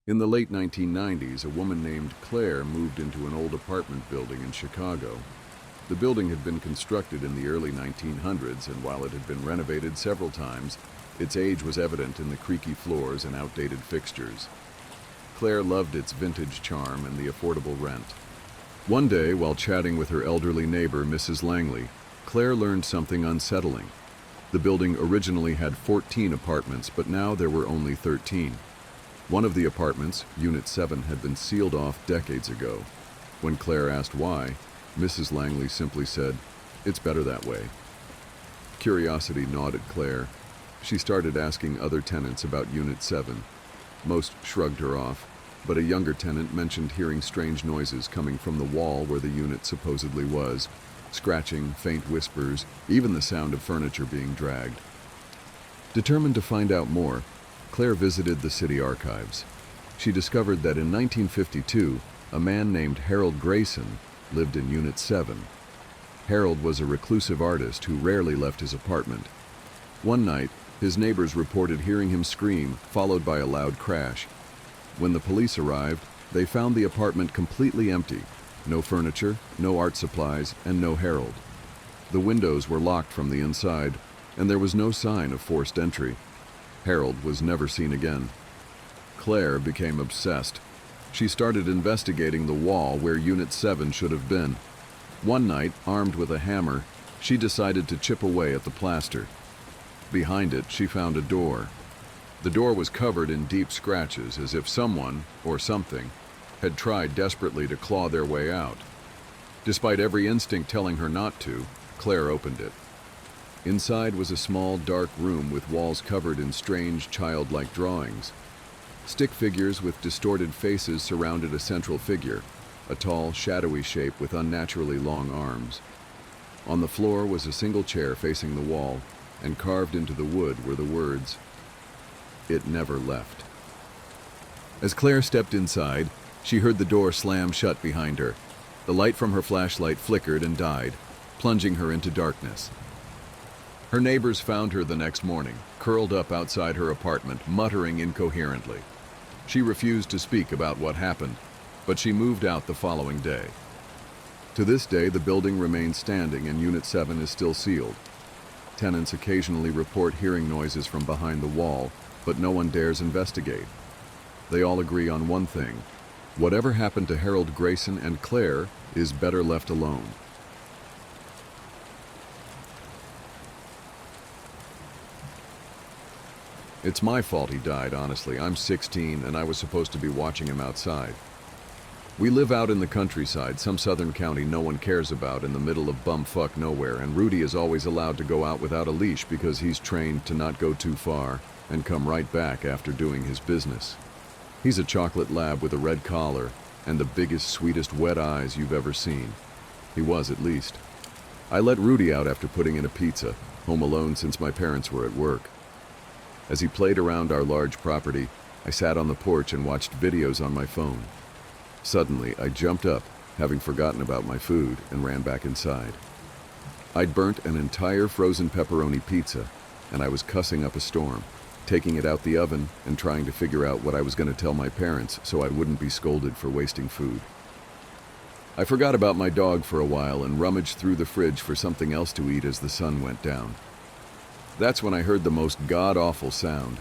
In the late 1990s, a woman named Claire moved into an old apartment building in Chicago. The building had been constructed in the early 1900s, and while it had been renovated several times, its age was evident in the creaky floors and outdated fixtures. Claire loved its vintage charm and the affordable rent. One day, while chatting with her elderly neighbor, Mrs. Langley, Claire learned something unsettling. The building originally had 14 apartments, but now there were only 13. One of the apartments, Unit 7, had been sealed off decades ago. When Claire asked why, Mrs. Langley simply said, "It's better that way." Curiosity gnawed at Claire. She started asking other tenants about Unit 7. Most shrugged her off, but a younger tenant mentioned hearing strange noises coming from the wall where the unit supposedly was, scratching, faint whispers, even the sound of furniture being dragged. Determined to find out more, Claire visited the city archives. She discovered that in 1952, a man named Harold Grayson lived in Unit 7. Harold was a reclusive artist who rarely left his apartment. One night, his neighbors reported hearing him scream, followed by a loud crash. When the police arrived, they found the apartment completely empty. No furniture, no art supplies, and no Harold. The windows were locked from the inside, and there was no sign of forced entry. Harold was never seen again. Claire became obsessed. She started investigating the wall where Unit 7 should have been. One night, armed with a hammer, she decided to chip away at the plaster. Behind it, she found a door. The door was covered in deep scratches, as if someone, or something, had tried desperately to claw their way out. Despite every instinct telling her not to, Claire opened it. Inside was a small, dark room with walls covered in strange, childlike drawings. Stick figures with distorted faces surrounded a central figure, a tall, shadowy shape with unnaturally long arms. On the floor was a single chair facing the wall, and carved into the wood were the words, "It never left." As Claire stepped inside, she heard the door slam shut behind her. The light from her flashlight flickered and died, plunging her into darkness. Her neighbors found her the next morning, curled up outside her apartment, muttering incoherently. She refused to speak about what happened, but she moved out the following day. To this day, the building remains standing and Unit 7 is still sealed. Tenants occasionally report hearing noises from behind the wall, but no one dares investigate. They all agree on one thing: whatever happened to Harold Grayson and Claire is better left alone. It's my fault he died, honestly. I'm 16 and I was supposed to be watching him outside. We live out in the countryside, some southern county no one cares about, in the middle of bumfuck nowhere, and Rudy is always allowed to go out without a leash because he's trained to not go too far and come right back after doing his business. He's a chocolate lab with a red collar and the biggest, sweetest wet eyes you've ever seen. He was, at least. I let Rudy out after putting in a pizza, home alone since my parents were at work. As he played around our large property, I sat on the porch and watched videos on my phone. Suddenly, I jumped up, having forgotten about my food, and ran back inside. I'd burnt an entire frozen pepperoni pizza, and I was cussing up a storm, taking it out the oven and trying to figure out what I was going to tell my parents so I wouldn't be scolded for wasting food. I forgot about my dog for a while and rummaged through the fridge for something else to eat as the sun went down. That's when I heard the most god-awful sound,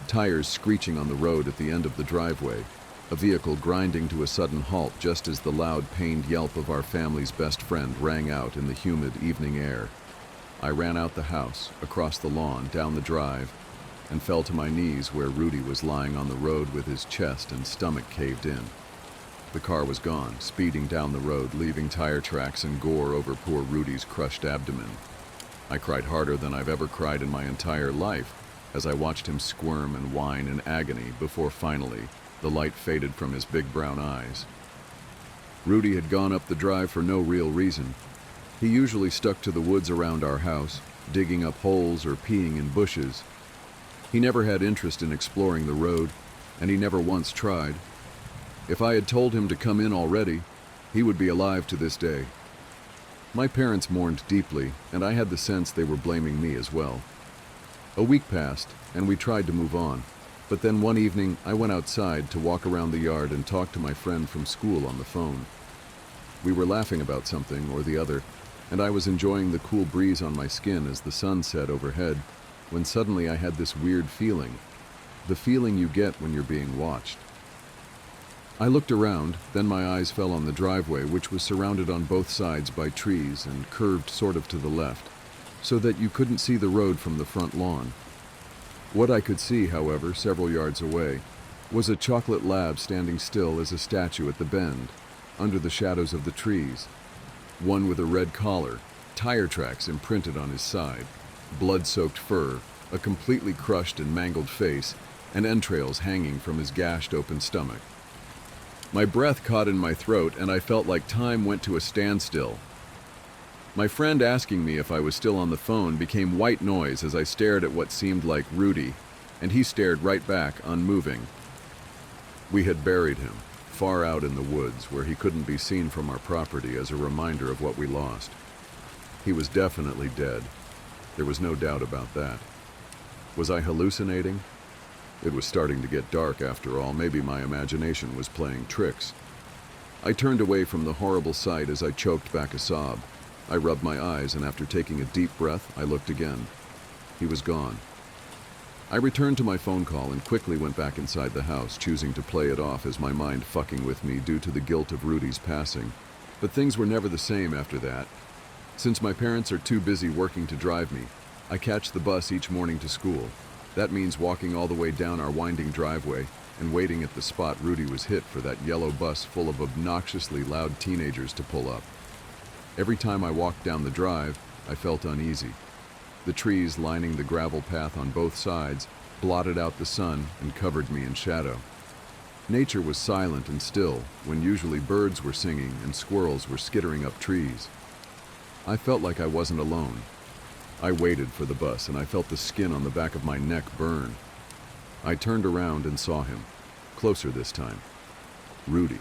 tires screeching on the road at the end of the driveway, a vehicle grinding to a sudden halt just as the loud, pained yelp of our family's best friend rang out in the humid evening air. I ran out the house, across the lawn, down the drive, and fell to my knees where Rudy was lying on the road with his chest and stomach caved in. The car was gone, speeding down the road, leaving tire tracks and gore over poor Rudy's crushed abdomen. I cried harder than I've ever cried in my entire life as I watched him squirm and whine in agony before finally the light faded from his big brown eyes. Rudy had gone up the drive for no real reason. He usually stuck to the woods around our house, digging up holes or peeing in bushes. He never had interest in exploring the road, and he never once tried. If I had told him to come in already, he would be alive to this day. My parents mourned deeply, and I had the sense they were blaming me as well. A week passed, and we tried to move on. But then one evening, I went outside to walk around the yard and talk to my friend from school on the phone. We were laughing about something or the other, and I was enjoying the cool breeze on my skin as the sun set overhead, when suddenly I had this weird feeling. The feeling you get when you're being watched. I looked around, then my eyes fell on the driveway, which was surrounded on both sides by trees and curved sort of to the left, so that you couldn't see the road from the front lawn. What I could see, however, several yards away, was a chocolate lab standing still as a statue at the bend, under the shadows of the trees. One with a red collar, tire tracks imprinted on his side, blood-soaked fur, a completely crushed and mangled face, and entrails hanging from his gashed open stomach. My breath caught in my throat and I felt like time went to a standstill. My friend asking me if I was still on the phone became white noise as I stared at what seemed like Rudy, and he stared right back, unmoving. We had buried him, far out in the woods where he couldn't be seen from our property as a reminder of what we lost. He was definitely dead. There was no doubt about that. Was I hallucinating? It was starting to get dark after all. Maybe my imagination was playing tricks. I turned away from the horrible sight as I choked back a sob. I rubbed my eyes, and after taking a deep breath, I looked again. He was gone. I returned to my phone call and quickly went back inside the house, choosing to play it off as my mind fucking with me due to the guilt of Rudy's passing. But things were never the same after that. Since my parents are too busy working to drive me, I catch the bus each morning to school. That means walking all the way down our winding driveway and waiting at the spot Rudy was hit for that yellow bus full of obnoxiously loud teenagers to pull up. Every time I walked down the drive, I felt uneasy. The trees lining the gravel path on both sides blotted out the sun and covered me in shadow. Nature was silent and still when usually birds were singing and squirrels were skittering up trees. I felt like I wasn't alone. I waited for the bus and I felt the skin on the back of my neck burn. I turned around and saw him, closer this time. Rudy.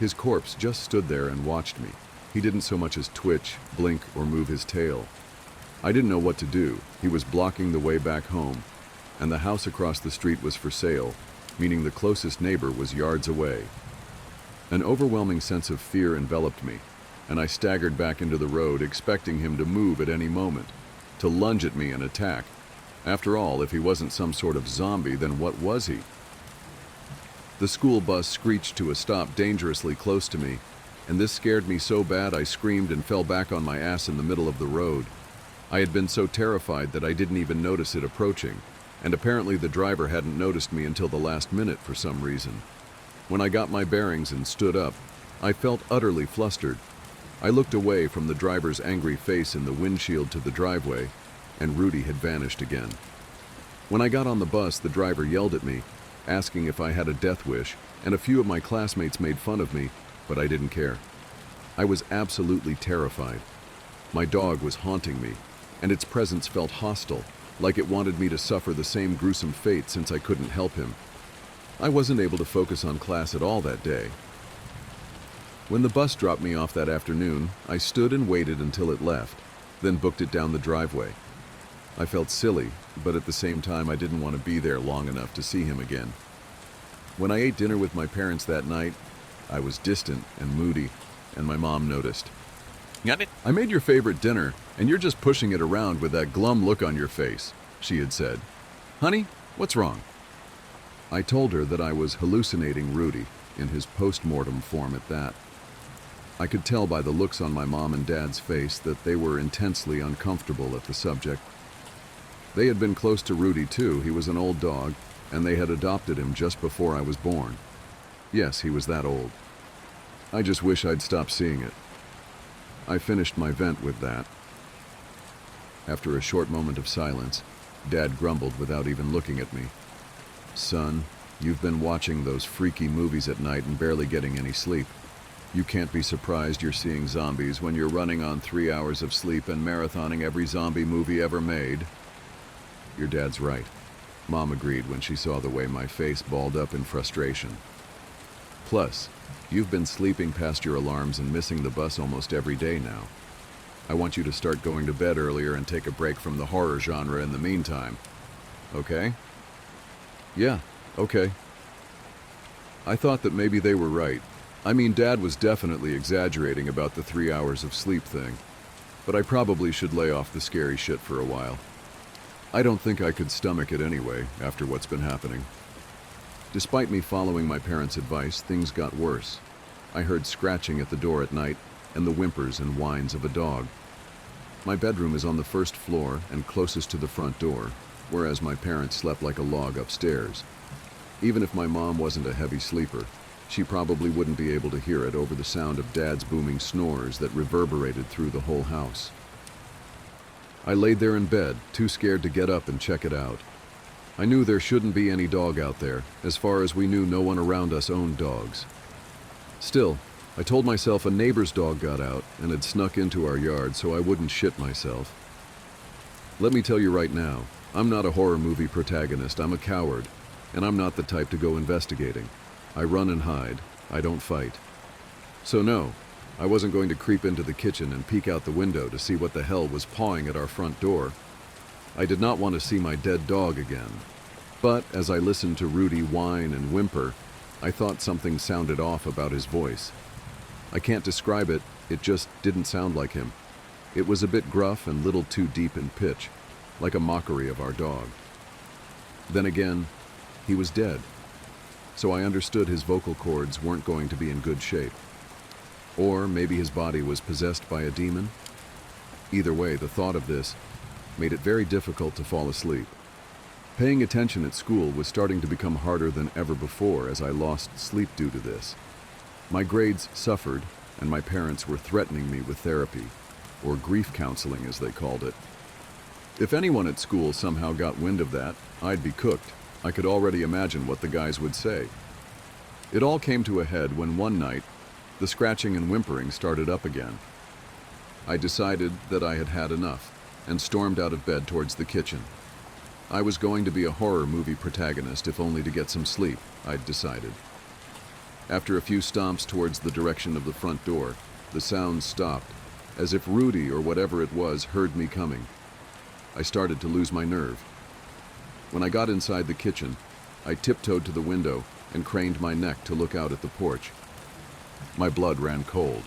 His corpse just stood there and watched me. He didn't so much as twitch, blink, or move his tail. I didn't know what to do. He was blocking the way back home, and the house across the street was for sale, meaning the closest neighbor was yards away. An overwhelming sense of fear enveloped me, and I staggered back into the road, expecting him to move at any moment, to lunge at me and attack. After all, if he wasn't some sort of zombie, then what was he? The school bus screeched to a stop dangerously close to me, and this scared me so bad I screamed and fell back on my ass in the middle of the road. I had been so terrified that I didn't even notice it approaching, and apparently the driver hadn't noticed me until the last minute for some reason. When I got my bearings and stood up, I felt utterly flustered. I looked away from the driver's angry face in the windshield to the driveway, and Rudy had vanished again. When I got on the bus, the driver yelled at me, asking if I had a death wish, and a few of my classmates made fun of me, but I didn't care. I was absolutely terrified. My dog was haunting me, and its presence felt hostile, like it wanted me to suffer the same gruesome fate since I couldn't help him. I wasn't able to focus on class at all that day. When the bus dropped me off that afternoon, I stood and waited until it left, then booked it down the driveway. I felt silly, but at the same time I didn't want to be there long enough to see him again. When I ate dinner with my parents that night, I was distant and moody, and my mom noticed. Got it? "I made your favorite dinner, and you're just pushing it around with that glum look on your face," she had said. "Honey, what's wrong?" I told her that I was hallucinating Rudy, in his post-mortem form at that. I could tell by the looks on my mom and dad's face that they were intensely uncomfortable at the subject. They had been close to Rudy too. He was an old dog, and they had adopted him just before I was born. Yes, he was that old. I just wish I'd stopped seeing it. I finished my vent with that. After a short moment of silence, Dad grumbled without even looking at me. "Son, you've been watching those freaky movies at night and barely getting any sleep. You can't be surprised you're seeing zombies when you're running on 3 hours of sleep and marathoning every zombie movie ever made." "Your dad's right," Mom agreed when she saw the way my face balled up in frustration. "Plus, you've been sleeping past your alarms and missing the bus almost every day now. I want you to start going to bed earlier and take a break from the horror genre in the meantime. Okay?" Yeah, okay. I thought that maybe they were right. I mean, Dad was definitely exaggerating about the 3 hours of sleep thing, but I probably should lay off the scary shit for a while. I don't think I could stomach it anyway, after what's been happening. Despite me following my parents' advice, things got worse. I heard scratching at the door at night and the whimpers and whines of a dog. My bedroom is on the first floor and closest to the front door, whereas my parents slept like a log upstairs. Even if my mom wasn't a heavy sleeper, she probably wouldn't be able to hear it over the sound of Dad's booming snores that reverberated through the whole house. I laid there in bed, too scared to get up and check it out. I knew there shouldn't be any dog out there. As far as we knew, no one around us owned dogs. Still, I told myself a neighbor's dog got out and had snuck into our yard so I wouldn't shit myself. Let me tell you right now, I'm not a horror movie protagonist. I'm a coward, and I'm not the type to go investigating. I run and hide. I don't fight. So no, I wasn't going to creep into the kitchen and peek out the window to see what the hell was pawing at our front door. I did not want to see my dead dog again. But as I listened to Rudy whine and whimper, I thought something sounded off about his voice. I can't describe it, it just didn't sound like him. It was a bit gruff and little too deep in pitch, like a mockery of our dog. Then again, he was dead, so I understood his vocal cords weren't going to be in good shape. Or maybe his body was possessed by a demon? Either way, the thought of this made it very difficult to fall asleep. Paying attention at school was starting to become harder than ever before as I lost sleep due to this. My grades suffered, and my parents were threatening me with therapy, or grief counseling as they called it. If anyone at school somehow got wind of that, I'd be cooked. I could already imagine what the guys would say. It all came to a head when one night, the scratching and whimpering started up again. I decided that I had had enough and stormed out of bed towards the kitchen. I was going to be a horror movie protagonist if only to get some sleep, I'd decided. After a few stomps towards the direction of the front door, the sounds stopped, as if Rudy or whatever it was heard me coming. I started to lose my nerve. When I got inside the kitchen, I tiptoed to the window and craned my neck to look out at the porch. My blood ran cold.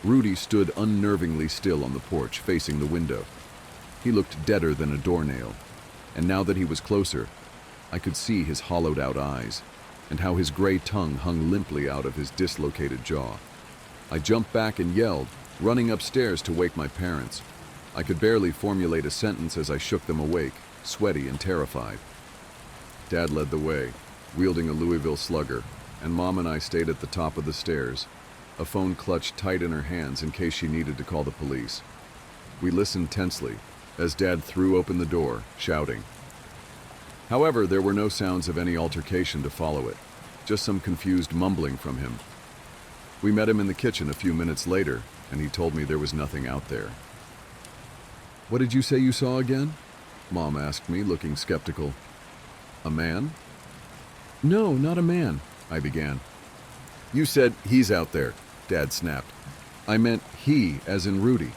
Rudy stood unnervingly still on the porch, facing the window. He looked deader than a doornail, and now that he was closer, I could see his hollowed-out eyes, and how his gray tongue hung limply out of his dislocated jaw. I jumped back and yelled, running upstairs to wake my parents. I could barely formulate a sentence as I shook them awake, sweaty and terrified. Dad led the way, wielding a Louisville slugger, and Mom and I stayed at the top of the stairs, a phone clutched tight in her hands in case she needed to call the police. We listened tensely as Dad threw open the door, shouting. However, there were no sounds of any altercation to follow it, just some confused mumbling from him. We met him in the kitchen a few minutes later, and he told me there was nothing out there. "What did you say you saw again?" Mom asked me, looking skeptical. "A man?" "No, not a man," I began. "You said he's out there," Dad snapped. "I meant he, as in Rudy."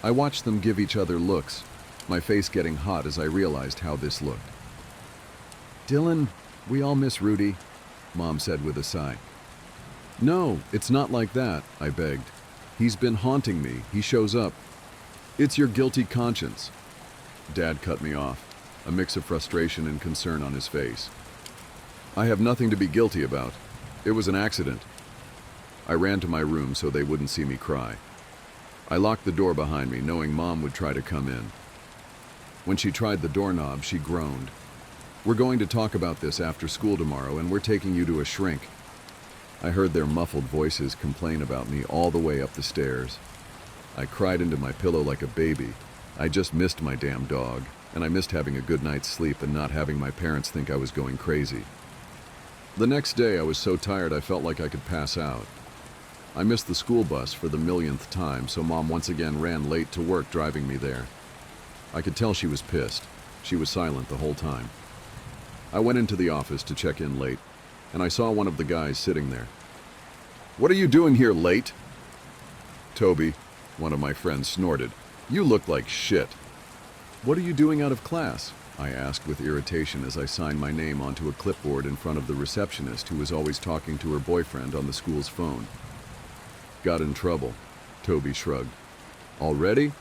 I watched them give each other looks, my face getting hot as I realized how this looked. "Dylan, we all miss Rudy," Mom said with a sigh. "No, it's not like that," I begged. "He's been haunting me. He shows up. It's your guilty conscience." Dad cut me off, a mix of frustration and concern on his face. "I have nothing to be guilty about. It was an accident." I ran to my room so they wouldn't see me cry. I locked the door behind me, knowing Mom would try to come in. When she tried the doorknob, she groaned. "We're going to talk about this after school tomorrow, and we're taking you to a shrink." I heard their muffled voices complain about me all the way up the stairs. I cried into my pillow like a baby. I just missed my damn dog, and I missed having a good night's sleep and not having my parents think I was going crazy. The next day, I was so tired I felt like I could pass out. I missed the school bus for the millionth time, so Mom once again ran late to work driving me there. I could tell she was pissed. She was silent the whole time. I went into the office to check in late, and I saw one of the guys sitting there. "What are you doing here late?" "Toby," one of my friends snorted. "You look like shit." "What are you doing out of class?" I asked with irritation as I signed my name onto a clipboard in front of the receptionist who was always talking to her boyfriend on the school's phone. Got in trouble, Toby shrugged. Already?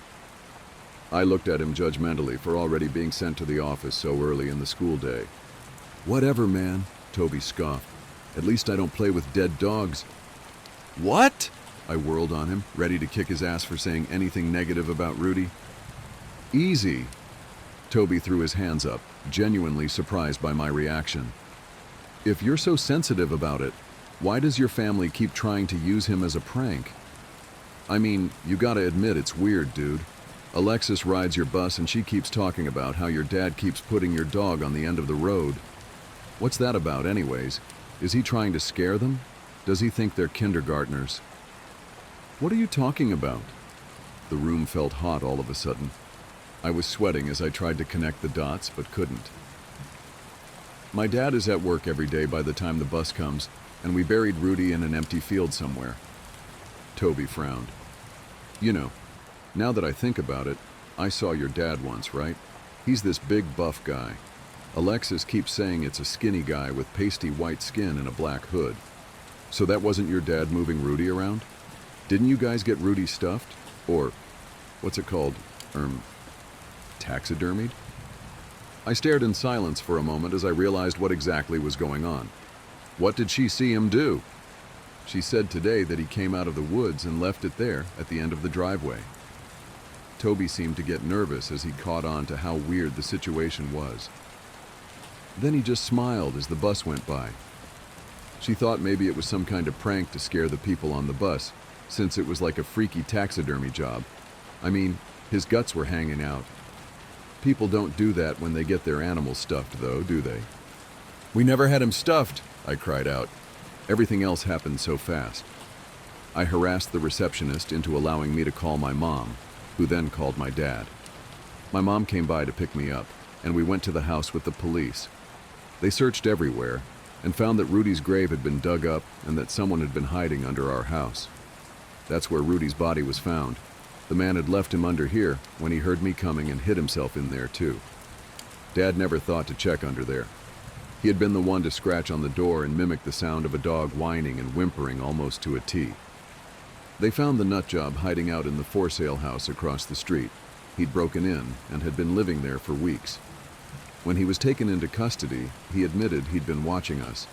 I looked at him judgmentally for already being sent to the office so early in the school day. Whatever, man, Toby scoffed. At least I don't play with dead dogs. What? I whirled on him, ready to kick his ass for saying anything negative about Rudy. Easy. Toby threw his hands up, genuinely surprised by my reaction. If you're so sensitive about it, why does your family keep trying to use him as a prank? I mean, you gotta admit it's weird, dude. Alexis rides your bus and she keeps talking about how your dad keeps putting your dog on the end of the road. What's that about anyways? Is he trying to scare them? Does he think they're kindergartners? What are you talking about? The room felt hot all of a sudden. I was sweating as I tried to connect the dots, but couldn't. My dad is at work every day by the time the bus comes, and we buried Rudy in an empty field somewhere. Toby frowned. You know, now that I think about it, I saw your dad once, right? He's this big buff guy. Alexis keeps saying it's a skinny guy with pasty white skin and a black hood. So that wasn't your dad moving Rudy around? Didn't you guys get Rudy stuffed? Or, what's it called? Taxidermied? I stared in silence for a moment as I realized what exactly was going on. What did she see him do? She said today that he came out of the woods and left it there at the end of the driveway. Toby seemed to get nervous as he caught on to how weird the situation was. Then he just smiled as the bus went by. She thought maybe it was some kind of prank to scare the people on the bus, since it was like a freaky taxidermy job. I mean, his guts were hanging out. People don't do that when they get their animals stuffed, though, do they? We never had him stuffed, I cried out. Everything else happened so fast. I harassed the receptionist into allowing me to call my mom, who then called my dad. My mom came by to pick me up, and we went to the house with the police. They searched everywhere and found that Rudy's grave had been dug up and that someone had been hiding under our house. That's where Rudy's body was found. The man had left him under here when he heard me coming and hid himself in there too. Dad never thought to check under there. He had been the one to scratch on the door and mimic the sound of a dog whining and whimpering almost to a T. They found the nutjob hiding out in the for sale house across the street. He'd broken in and had been living there for weeks. When he was taken into custody, he admitted he'd been watching us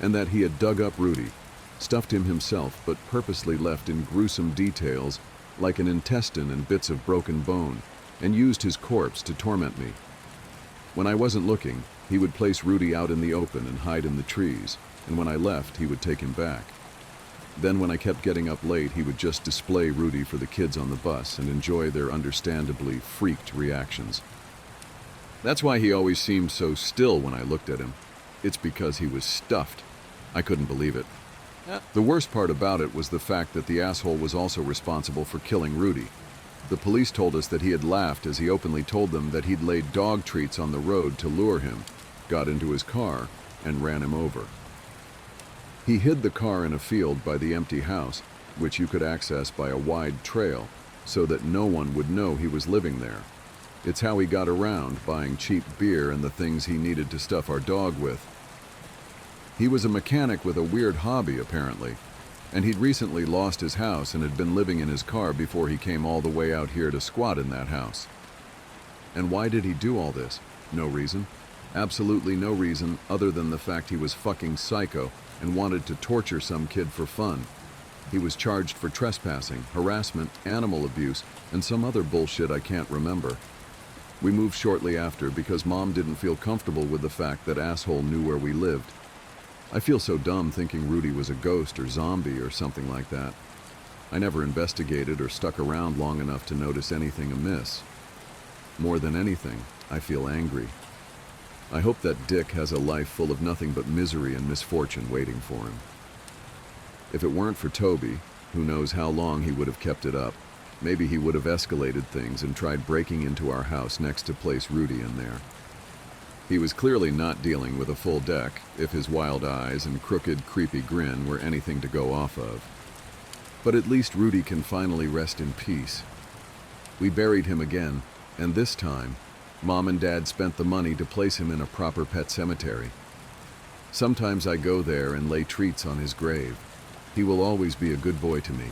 and that he had dug up Rudy, stuffed him himself, but purposely left in gruesome details like an intestine and bits of broken bone, and used his corpse to torment me. When I wasn't looking, he would place Rudy out in the open and hide in the trees, and when I left, he would take him back. Then when I kept getting up late, he would just display Rudy for the kids on the bus and enjoy their understandably freaked reactions. That's why he always seemed so still when I looked at him. It's because he was stuffed. I couldn't believe it. The worst part about it was the fact that the asshole was also responsible for killing Rudy. The police told us that he had laughed as he openly told them that he'd laid dog treats on the road to lure him, got into his car, and ran him over. He hid the car in a field by the empty house, which you could access by a wide trail, so that no one would know he was living there. It's how he got around, buying cheap beer and the things he needed to stuff our dog with. He was a mechanic with a weird hobby, apparently, and he'd recently lost his house and had been living in his car before he came all the way out here to squat in that house. And why did he do all this? No reason. Absolutely no reason other than the fact he was fucking psycho and wanted to torture some kid for fun. He was charged for trespassing, harassment, animal abuse, and some other bullshit I can't remember. We moved shortly after because Mom didn't feel comfortable with the fact that asshole knew where we lived. I feel so dumb thinking Rudy was a ghost or zombie or something like that. I never investigated or stuck around long enough to notice anything amiss. More than anything, I feel angry. I hope that dick has a life full of nothing but misery and misfortune waiting for him. If it weren't for Toby, who knows how long he would have kept it up, maybe he would have escalated things and tried breaking into our house next to place Rudy in there. He was clearly not dealing with a full deck, if his wild eyes and crooked, creepy grin were anything to go off of. But at least Rudy can finally rest in peace. We buried him again, and this time, Mom and Dad spent the money to place him in a proper pet cemetery. Sometimes I go there and lay treats on his grave. He will always be a good boy to me.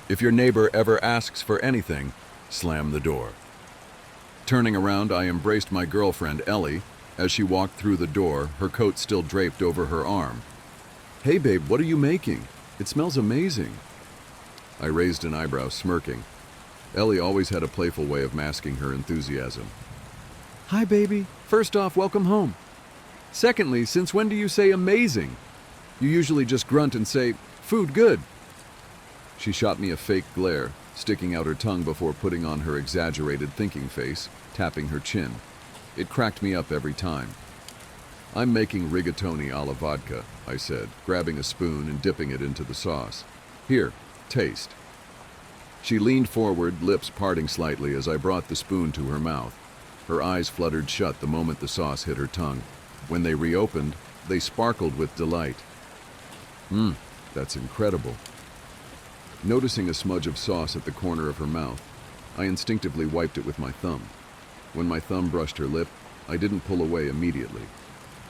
If your neighbor ever asks for anything, slam the door. Turning around, I embraced my girlfriend, Ellie, as she walked through the door, her coat still draped over her arm. "Hey babe, what are you making? It smells amazing." I raised an eyebrow, smirking. Ellie always had a playful way of masking her enthusiasm. "Hi baby, first off, welcome home. Secondly, since when do you say amazing? You usually just grunt and say, food good." She shot me a fake glare, sticking out her tongue before putting on her exaggerated thinking face, tapping her chin. It cracked me up every time. "I'm making rigatoni alla vodka," I said, grabbing a spoon and dipping it into the sauce. "Here, taste." She leaned forward, lips parting slightly as I brought the spoon to her mouth. Her eyes fluttered shut the moment the sauce hit her tongue. When they reopened, they sparkled with delight. That's incredible." Noticing a smudge of sauce at the corner of her mouth, I instinctively wiped it with my thumb. When my thumb brushed her lip, I didn't pull away immediately.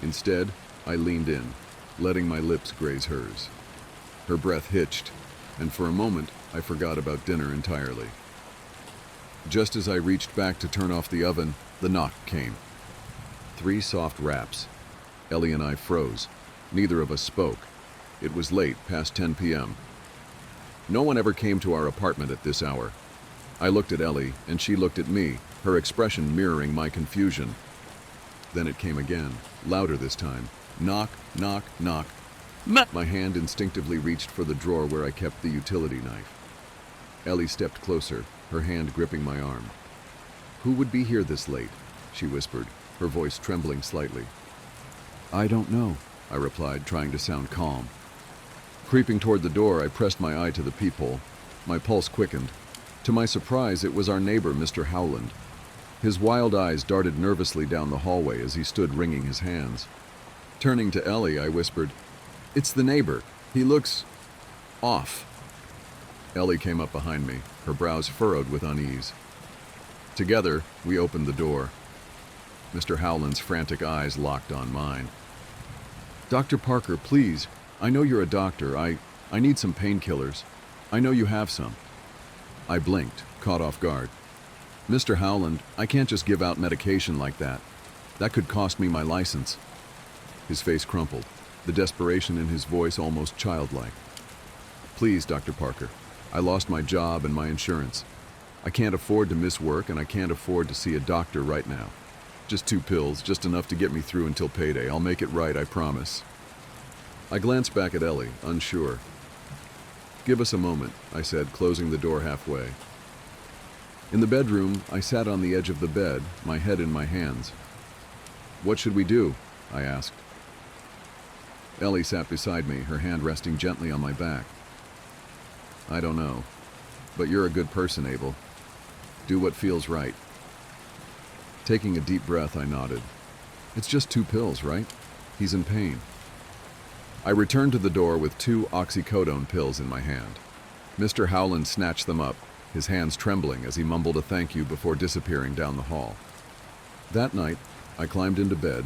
Instead, I leaned in, letting my lips graze hers. Her breath hitched, and for a moment, I forgot about dinner entirely. Just as I reached back to turn off the oven, the knock came. 3 soft raps. Ellie and I froze. Neither of us spoke. It was late, past 10 p.m. No one ever came to our apartment at this hour. I looked at Ellie, and she looked at me, her expression mirroring my confusion. Then it came again, louder this time. Knock, knock, knock. My hand instinctively reached for the drawer where I kept the utility knife. Ellie stepped closer, her hand gripping my arm. "Who would be here this late?" she whispered, her voice trembling slightly. "I don't know," I replied, trying to sound calm. Creeping toward the door, I pressed my eye to the peephole. My pulse quickened. To my surprise, it was our neighbor, Mr. Howland. His wild eyes darted nervously down the hallway as he stood wringing his hands. Turning to Ellie, I whispered, "It's the neighbor. He looks off." Ellie came up behind me, her brows furrowed with unease. Together, we opened the door. Mr. Howland's frantic eyes locked on mine. "Dr. Parker, please. I know you're a doctor. I need some painkillers. I know you have some." I blinked, caught off guard. "Mr. Howland, I can't just give out medication like that. That could cost me my license." His face crumpled, the desperation in his voice almost childlike. "Please, Dr. Parker. I lost my job and my insurance. I can't afford to miss work, and I can't afford to see a doctor right now. Just 2 pills, just enough to get me through until payday. I'll make it right, I promise." I glanced back at Ellie, unsure. "Give us a moment," I said, closing the door halfway. In the bedroom, I sat on the edge of the bed, my head in my hands. "What should we do?" I asked. Ellie sat beside me, her hand resting gently on my back. "I don't know, but you're a good person, Abel. Do what feels right." Taking a deep breath, I nodded. "It's just 2 pills, right? He's in pain." I returned to the door with 2 oxycodone pills in my hand. Mr. Howland snatched them up, his hands trembling as he mumbled a thank you before disappearing down the hall. That night, I climbed into bed,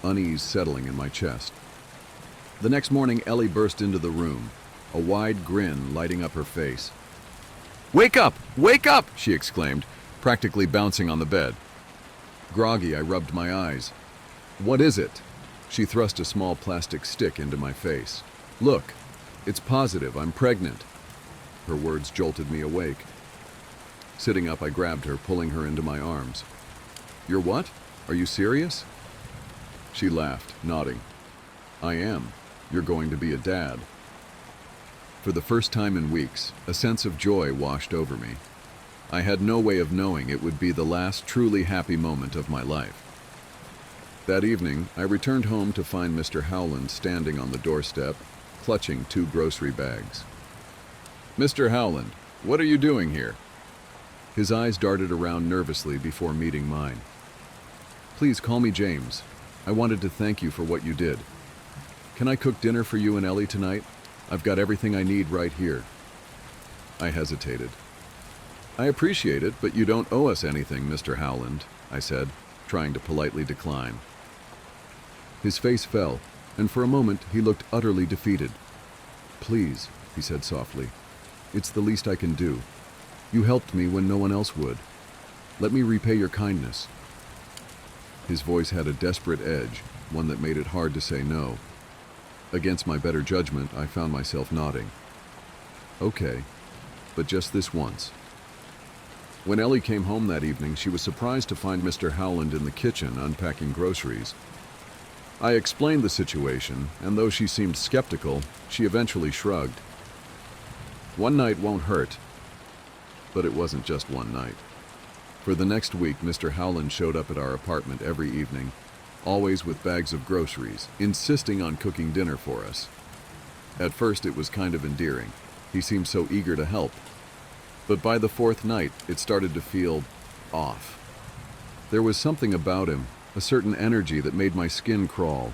unease settling in my chest. The next morning, Ellie burst into the room, a wide grin lighting up her face. "Wake up! Wake up!" she exclaimed, practically bouncing on the bed. Groggy, I rubbed my eyes. "What is it?" She thrust a small plastic stick into my face. "Look, it's positive. I'm pregnant." Her words jolted me awake. Sitting up, I grabbed her, pulling her into my arms. "You're what? Are you serious?" She laughed, nodding. "I am. You're going to be a dad." For the first time in weeks, a sense of joy washed over me. I had no way of knowing it would be the last truly happy moment of my life. That evening, I returned home to find Mr. Howland standing on the doorstep, clutching 2 grocery bags. "Mr. Howland, what are you doing here?" His eyes darted around nervously before meeting mine. "Please call me James. I wanted to thank you for what you did. Can I cook dinner for you and Ellie tonight? I've got everything I need right here. I hesitated. I appreciate it, but you don't owe us anything, Mr. Howland, I said, trying to politely decline. His face fell, and for a moment he looked utterly defeated. Please, he said softly. It's the least I can do. You helped me when no one else would. Let me repay your kindness. His voice had a desperate edge, one that made it hard to say no. Against my better judgment, I found myself nodding. Okay, but just this once. When Ellie came home that evening, she was surprised to find Mr. Howland in the kitchen unpacking groceries. I explained the situation, and though she seemed skeptical, she eventually shrugged. One night won't hurt. But it wasn't just one night. For the next week, Mr. Howland showed up at our apartment every evening, always with bags of groceries, insisting on cooking dinner for us. At first, it was kind of endearing. He seemed so eager to help. But by the fourth night, it started to feel off. There was something about him, a certain energy that made my skin crawl.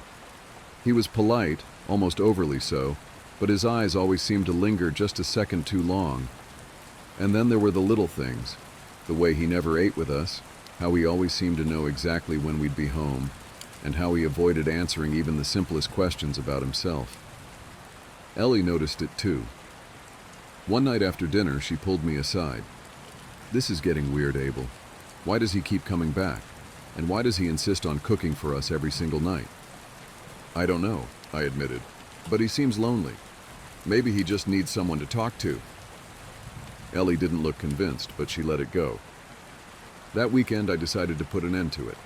He was polite, almost overly so, but his eyes always seemed to linger just a second too long. And then there were the little things, the way he never ate with us, how he always seemed to know exactly when we'd be home, and how he avoided answering even the simplest questions about himself. Ellie noticed it too. One night after dinner, she pulled me aside. This is getting weird, Abel. Why does he keep coming back? And why does he insist on cooking for us every single night? I don't know, I admitted, but he seems lonely. Maybe he just needs someone to talk to. Ellie didn't look convinced, but she let it go. That weekend, I decided to put an end to it.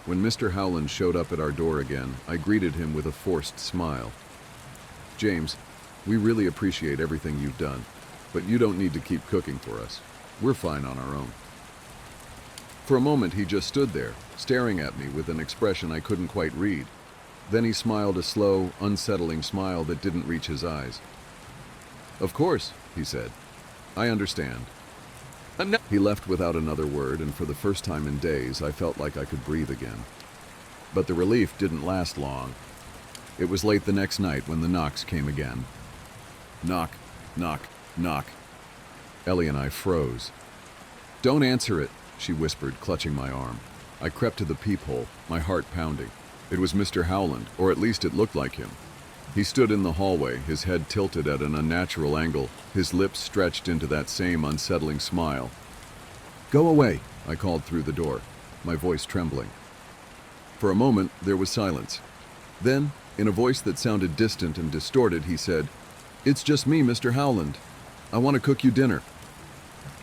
When Mr. Howland showed up at our door again, I greeted him with a forced smile. James, we really appreciate everything you've done, but you don't need to keep cooking for us. We're fine on our own. For a moment, he just stood there, staring at me with an expression I couldn't quite read. Then he smiled a slow, unsettling smile that didn't reach his eyes. Of course, he said. I understand. He left without another word, and for the first time in days, I felt like I could breathe again. But the relief didn't last long. It was late the next night when the knocks came again. Knock, knock, knock. Ellie and I froze. Don't answer it, she whispered, clutching my arm. I crept to the peephole, my heart pounding. It was Mr. Howland, or at least it looked like him. He stood in the hallway, his head tilted at an unnatural angle, his lips stretched into that same unsettling smile. Go away, I called through the door, my voice trembling. For a moment, there was silence. Then, in a voice that sounded distant and distorted, he said, It's just me, Mr. Howland. I want to cook you dinner.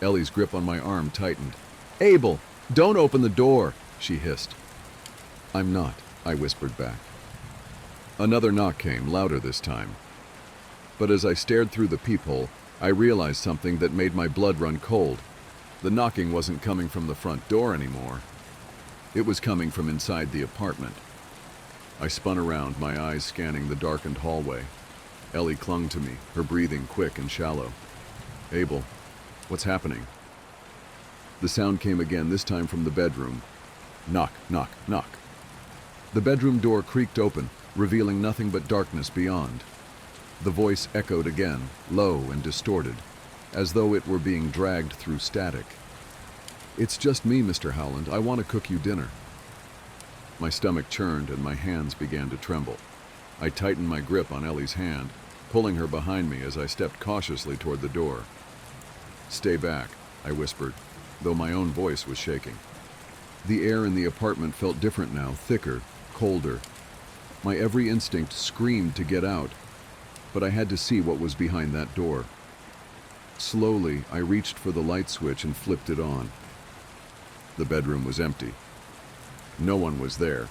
Ellie's grip on my arm tightened. Abel, don't open the door, she hissed. I'm not, I whispered back. Another knock came, louder this time. But as I stared through the peephole, I realized something that made my blood run cold. The knocking wasn't coming from the front door anymore. It was coming from inside the apartment. I spun around, my eyes scanning the darkened hallway. Ellie clung to me, her breathing quick and shallow. Abel, what's happening? The sound came again, this time from the bedroom. Knock, knock, knock. The bedroom door creaked open, revealing nothing but darkness beyond. The voice echoed again, low and distorted, as though it were being dragged through static. It's just me, Mr. Howland. I want to cook you dinner. My stomach churned and my hands began to tremble. I tightened my grip on Ellie's hand, pulling her behind me as I stepped cautiously toward the door. Stay back, I whispered, though my own voice was shaking. The air in the apartment felt different now, thicker, colder. My every instinct screamed to get out, but I had to see what was behind that door. Slowly, I reached for the light switch and flipped it on. The bedroom was empty. No one was there,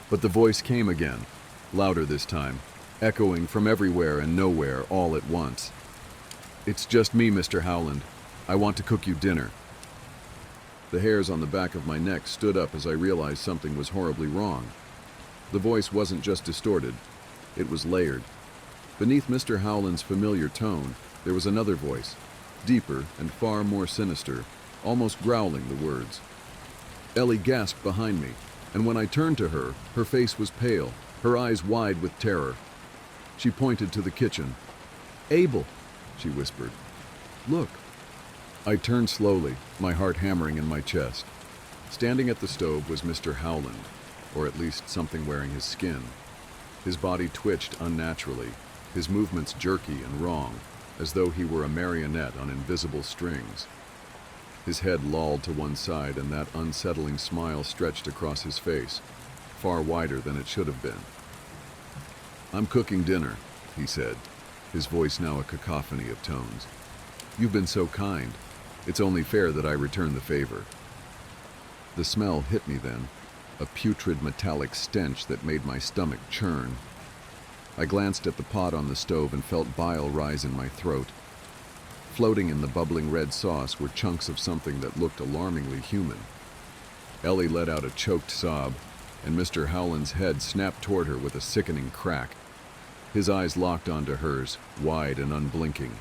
but the voice came again, louder this time, echoing from everywhere and nowhere all at once. It's just me, Mr. Howland. I want to cook you dinner. The hairs on the back of my neck stood up as I realized something was horribly wrong. The voice wasn't just distorted, it was layered. Beneath Mr. Howland's familiar tone, there was another voice, deeper and far more sinister, almost growling the words. Ellie gasped behind me, and when I turned to her, her face was pale, her eyes wide with terror. She pointed to the kitchen. "Abel," she whispered. "Look." I turned slowly, my heart hammering in my chest. Standing at the stove was Mr. Howland, or at least something wearing his skin. His body twitched unnaturally, his movements jerky and wrong, as though he were a marionette on invisible strings. His head lolled to one side, and that unsettling smile stretched across his face, far wider than it should have been. "I'm cooking dinner," he said, his voice now a cacophony of tones. "You've been so kind. It's only fair that I return the favor." The smell hit me then, a putrid metallic stench that made my stomach churn. I glanced at the pot on the stove and felt bile rise in my throat. Floating in the bubbling red sauce were chunks of something that looked alarmingly human. Ellie let out a choked sob, and Mr. Howland's head snapped toward her with a sickening crack. His eyes locked onto hers, wide and unblinking.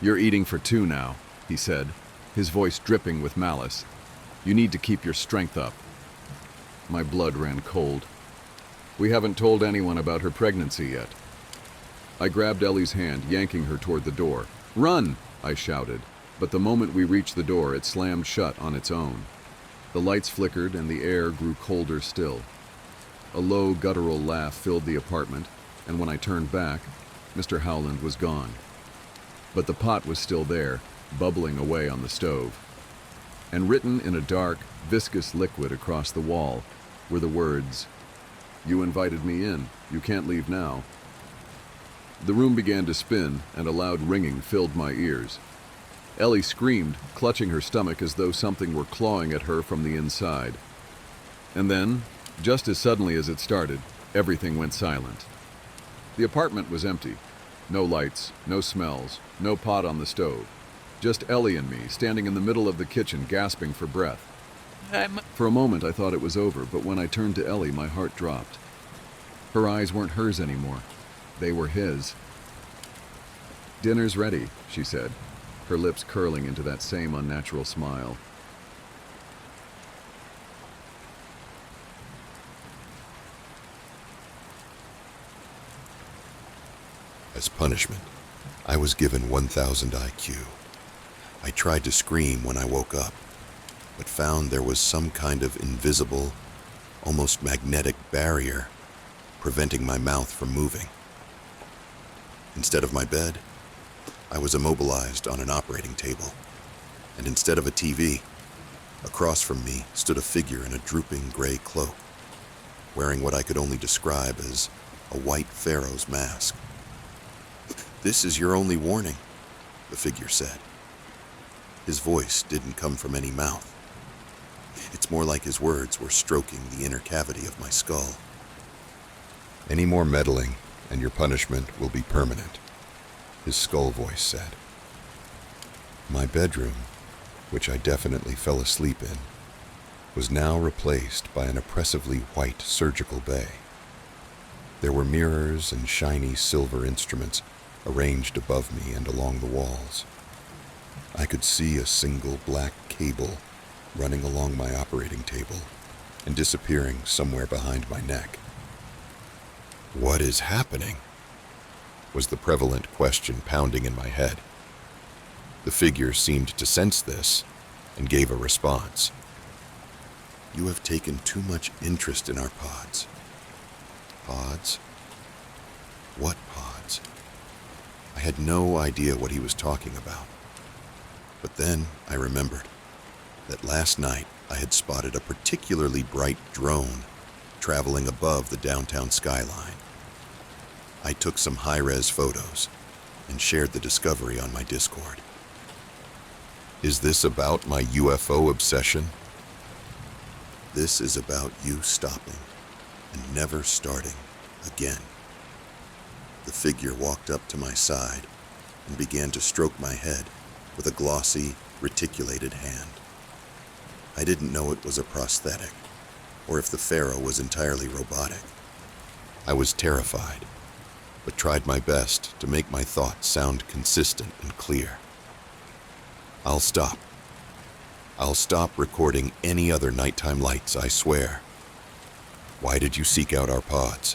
"You're eating for two now," he said, his voice dripping with malice. "You need to keep your strength up." My blood ran cold. "We haven't told anyone about her pregnancy yet." I grabbed Ellie's hand, yanking her toward the door. "Run!" I shouted, but the moment we reached the door, it slammed shut on its own. The lights flickered and the air grew colder still. A low, guttural laugh filled the apartment, and when I turned back, Mr. Howland was gone. But the pot was still there, bubbling away on the stove. And written in a dark, viscous liquid across the wall were the words, "You invited me in. You can't leave now." The room began to spin, and a loud ringing filled my ears. Ellie screamed, clutching her stomach as though something were clawing at her from the inside. And then, just as suddenly as it started, everything went silent. The apartment was empty. No lights, no smells, no pot on the stove. Just Ellie and me, standing in the middle of the kitchen, gasping for breath. For a moment I thought it was over, but when I turned to Ellie, my heart dropped. Her eyes weren't hers anymore. They were his. "Dinner's ready," she said, her lips curling into that same unnatural smile. As punishment, I was given 1000 IQ. I tried to scream when I woke up, but found there was some kind of invisible, almost magnetic barrier preventing my mouth from moving. Instead of my bed, I was immobilized on an operating table, and instead of a TV, across from me stood a figure in a drooping gray cloak, wearing what I could only describe as a white pharaoh's mask. "This is your only warning," the figure said. His voice didn't come from any mouth. It's more like his words were stroking the inner cavity of my skull. "Any more meddling, and your punishment will be permanent," his skull voice said. My bedroom, which I definitely fell asleep in, was now replaced by an oppressively white surgical bay. There were mirrors and shiny silver instruments arranged above me and along the walls. I could see a single black cable running along my operating table and disappearing somewhere behind my neck. "What is happening?" was the prevalent question pounding in my head. The figure seemed to sense this and gave a response. "You have taken too much interest in our pods." Pods? What pods? I had no idea what he was talking about. But then I remembered that last night I had spotted a particularly bright drone traveling above the downtown skyline. I took some high-res photos and shared the discovery on my Discord. Is this about my UFO obsession? This is about you stopping and never starting again. The figure walked up to my side and began to stroke my head with a glossy, reticulated hand. I didn't know it was a prosthetic, or if the pharaoh was entirely robotic. I was terrified, but tried my best to make my thoughts sound consistent and clear. I'll stop. I'll stop recording any other nighttime lights, I swear. Why did you seek out our pods?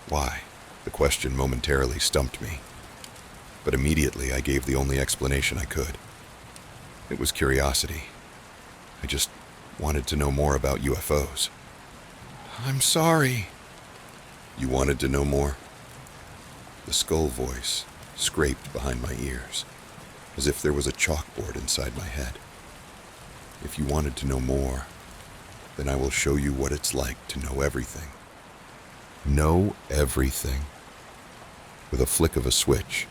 Why? The question momentarily stumped me. but immediately I gave the only explanation I could. It was curiosity. I just wanted to know more about UFOs. I'm sorry. You wanted to know more? The skull voice scraped behind my ears, as if there was a chalkboard inside my head. If you wanted to know more, then I will show you what it's like to know everything. Know everything. With a flick of a switch,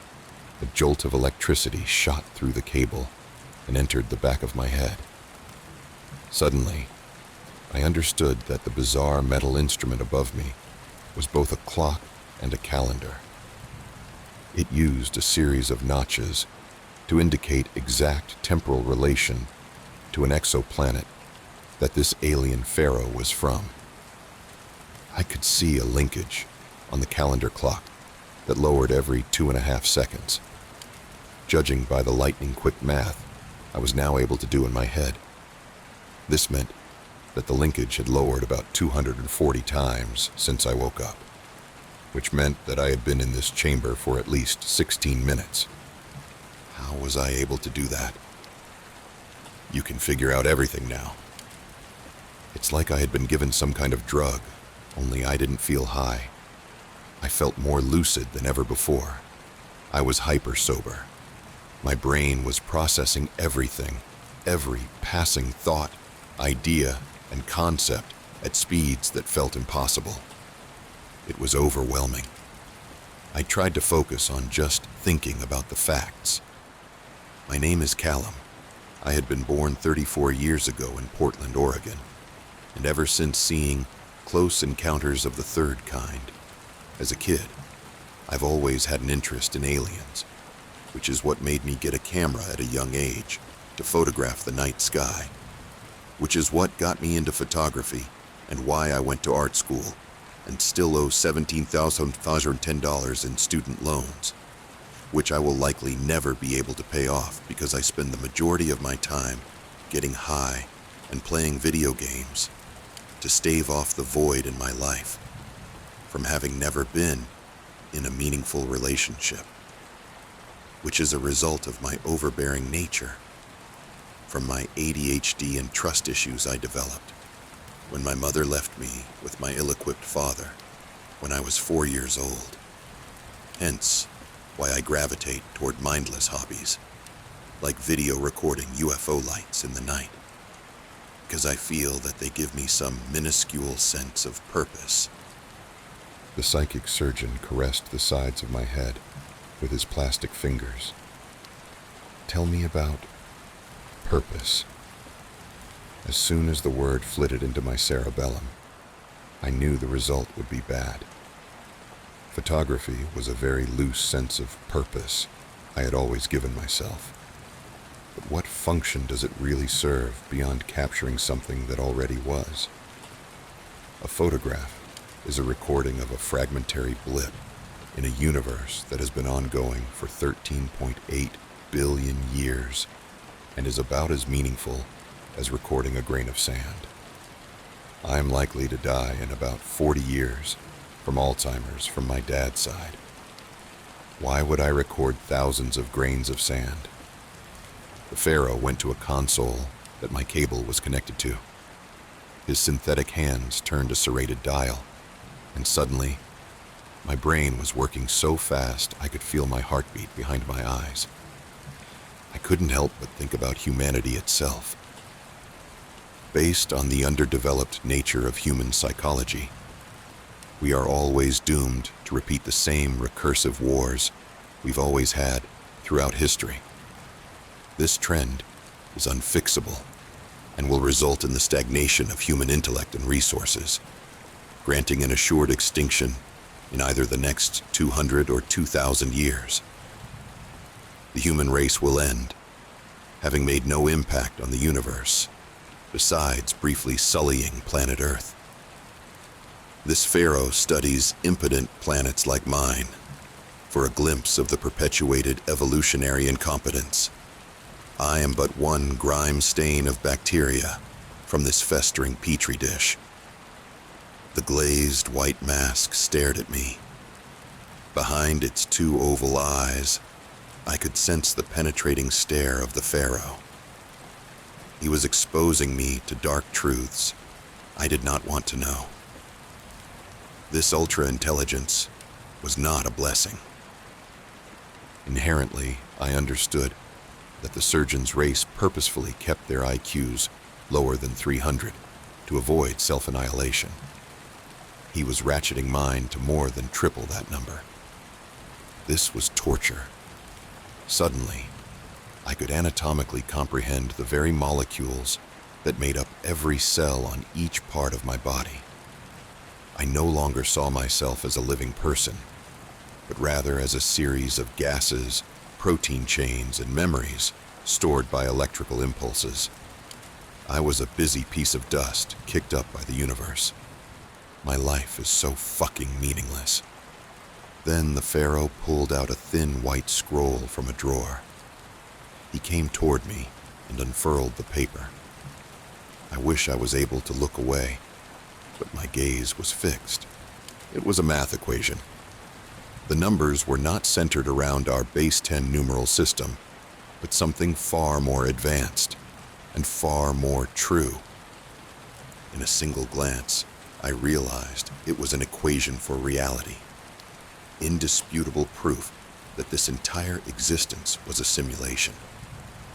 a jolt of electricity shot through the cable and entered the back of my head. Suddenly, I understood that the bizarre metal instrument above me was both a clock and a calendar. It used a series of notches to indicate exact temporal relation to an exoplanet that this alien pharaoh was from. I could see a linkage on the calendar clock that lowered every 2.5 seconds. Judging by the lightning-quick math I was now able to do in my head, this meant that the linkage had lowered about 240 times since I woke up, which meant that I had been in this chamber for at least 16 minutes. How was I able to do that? You can figure out everything now. It's like I had been given some kind of drug, only I didn't feel high. I felt more lucid than ever before. I was hyper-sober. My brain was processing everything, every passing thought, idea, and concept at speeds that felt impossible. It was overwhelming. I tried to focus on just thinking about the facts. My name is Callum. I had been born 34 years ago in Portland, Oregon, and ever since seeing Close Encounters of the Third Kind as a kid, I've always had an interest in aliens, which is what made me get a camera at a young age to photograph the night sky, which is what got me into photography and why I went to art school and still owe $17,510 in student loans, which I will likely never be able to pay off because I spend the majority of my time getting high and playing video games to stave off the void in my life from having never been in a meaningful relationship, which is a result of my overbearing nature, from my ADHD and trust issues I developed when my mother left me with my ill-equipped father when I was 4 years old. Hence, why I gravitate toward mindless hobbies, like video recording UFO lights in the night, because I feel that they give me some minuscule sense of purpose. The psychic surgeon caressed the sides of my head with his plastic fingers. Tell me about purpose. As soon as the word flitted into my cerebellum, I knew the result would be bad. Photography was a very loose sense of purpose I had always given myself. But what function does it really serve beyond capturing something that already was? A photograph is a recording of a fragmentary blip in a universe that has been ongoing for 13.8 billion years and is about as meaningful as recording a grain of sand. I'm likely to die in about 40 years from Alzheimer's from my dad's side. Why would I record thousands of grains of sand? The pharaoh went to a console that my cable was connected to. His synthetic hands turned a serrated dial, and suddenly, my brain was working so fast I could feel my heartbeat behind my eyes. I couldn't help but think about humanity itself. Based on the underdeveloped nature of human psychology, we are always doomed to repeat the same recursive wars we've always had throughout history. This trend is unfixable and will result in the stagnation of human intellect and resources, granting an assured extinction in either the next 200 or 2,000 years. The human race will end, having made no impact on the universe, besides briefly sullying planet Earth. This pharaoh studies impotent planets like mine for a glimpse of the perpetuated evolutionary incompetence. I am but one grime stain of bacteria from this festering petri dish. The glazed white mask stared at me. Behind its two oval eyes, I could sense the penetrating stare of the Pharaoh. He was exposing me to dark truths I did not want to know. This ultra-intelligence was not a blessing. Inherently, I understood that the surgeon's race purposefully kept their IQs lower than 300 to avoid self-annihilation. He was ratcheting mine to more than triple that number. This was torture. Suddenly, I could anatomically comprehend the very molecules that made up every cell on each part of my body. I no longer saw myself as a living person, but rather as a series of gases, protein chains, and memories stored by electrical impulses. I was a busy piece of dust kicked up by the universe. My life is so fucking meaningless. Then the Pharaoh pulled out a thin white scroll from a drawer. He came toward me and unfurled the paper. I wish I was able to look away, but my gaze was fixed. It was a math equation. The numbers were not centered around our base 10 numeral system, but something far more advanced and far more true. In a single glance, I realized it was an equation for reality. Indisputable proof that this entire existence was a simulation.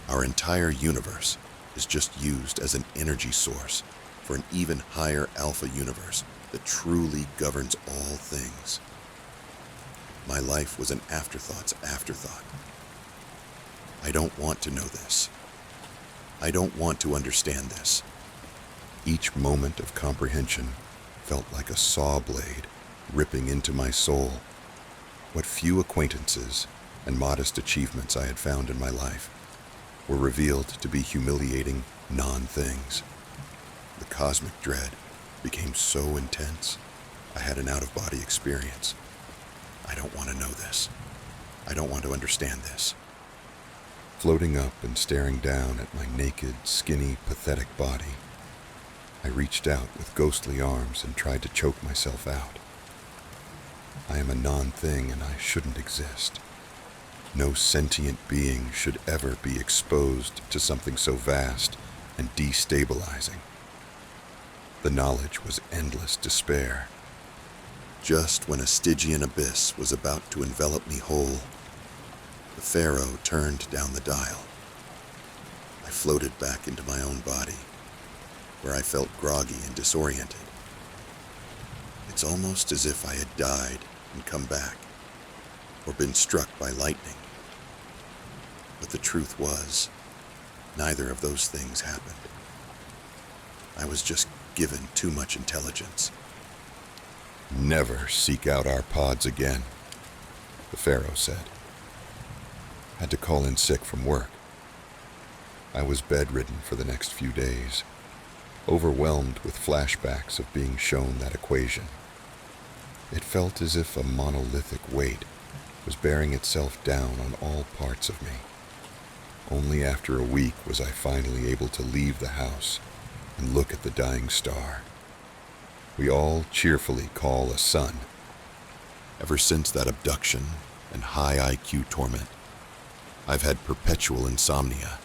Our entire universe is just used as an energy source for an even higher alpha universe that truly governs all things. My life was an afterthoug's afterthought. I don't want to know this. I don't want to understand this. Each moment of comprehension felt like a saw blade ripping into my soul. What few acquaintances and modest achievements I had found in my life were revealed to be humiliating non-things. The cosmic dread became so intense, I had an out-of-body experience. I don't want to know this. I don't want to understand this. Floating up and staring down at my naked, skinny, pathetic body, I reached out with ghostly arms and tried to choke myself out. I am a non-thing and I shouldn't exist. No sentient being should ever be exposed to something so vast and destabilizing. The knowledge was endless despair. Just when a Stygian abyss was about to envelop me whole, the Pharaoh turned down the dial. I floated back into my own body, where I felt groggy and disoriented. It's almost as if I had died and come back, or been struck by lightning. But the truth was, neither of those things happened. I was just given too much intelligence. Never seek out our pods again, the Pharaoh said. Had to call in sick from work. I was bedridden for the next few days, overwhelmed with flashbacks of being shown that equation. It felt as if a monolithic weight was bearing itself down on all parts of me. Only after a week was I finally able to leave the house and look at the dying star we all cheerfully call a sun. Ever since that abduction and high IQ torment, I've had perpetual insomnia,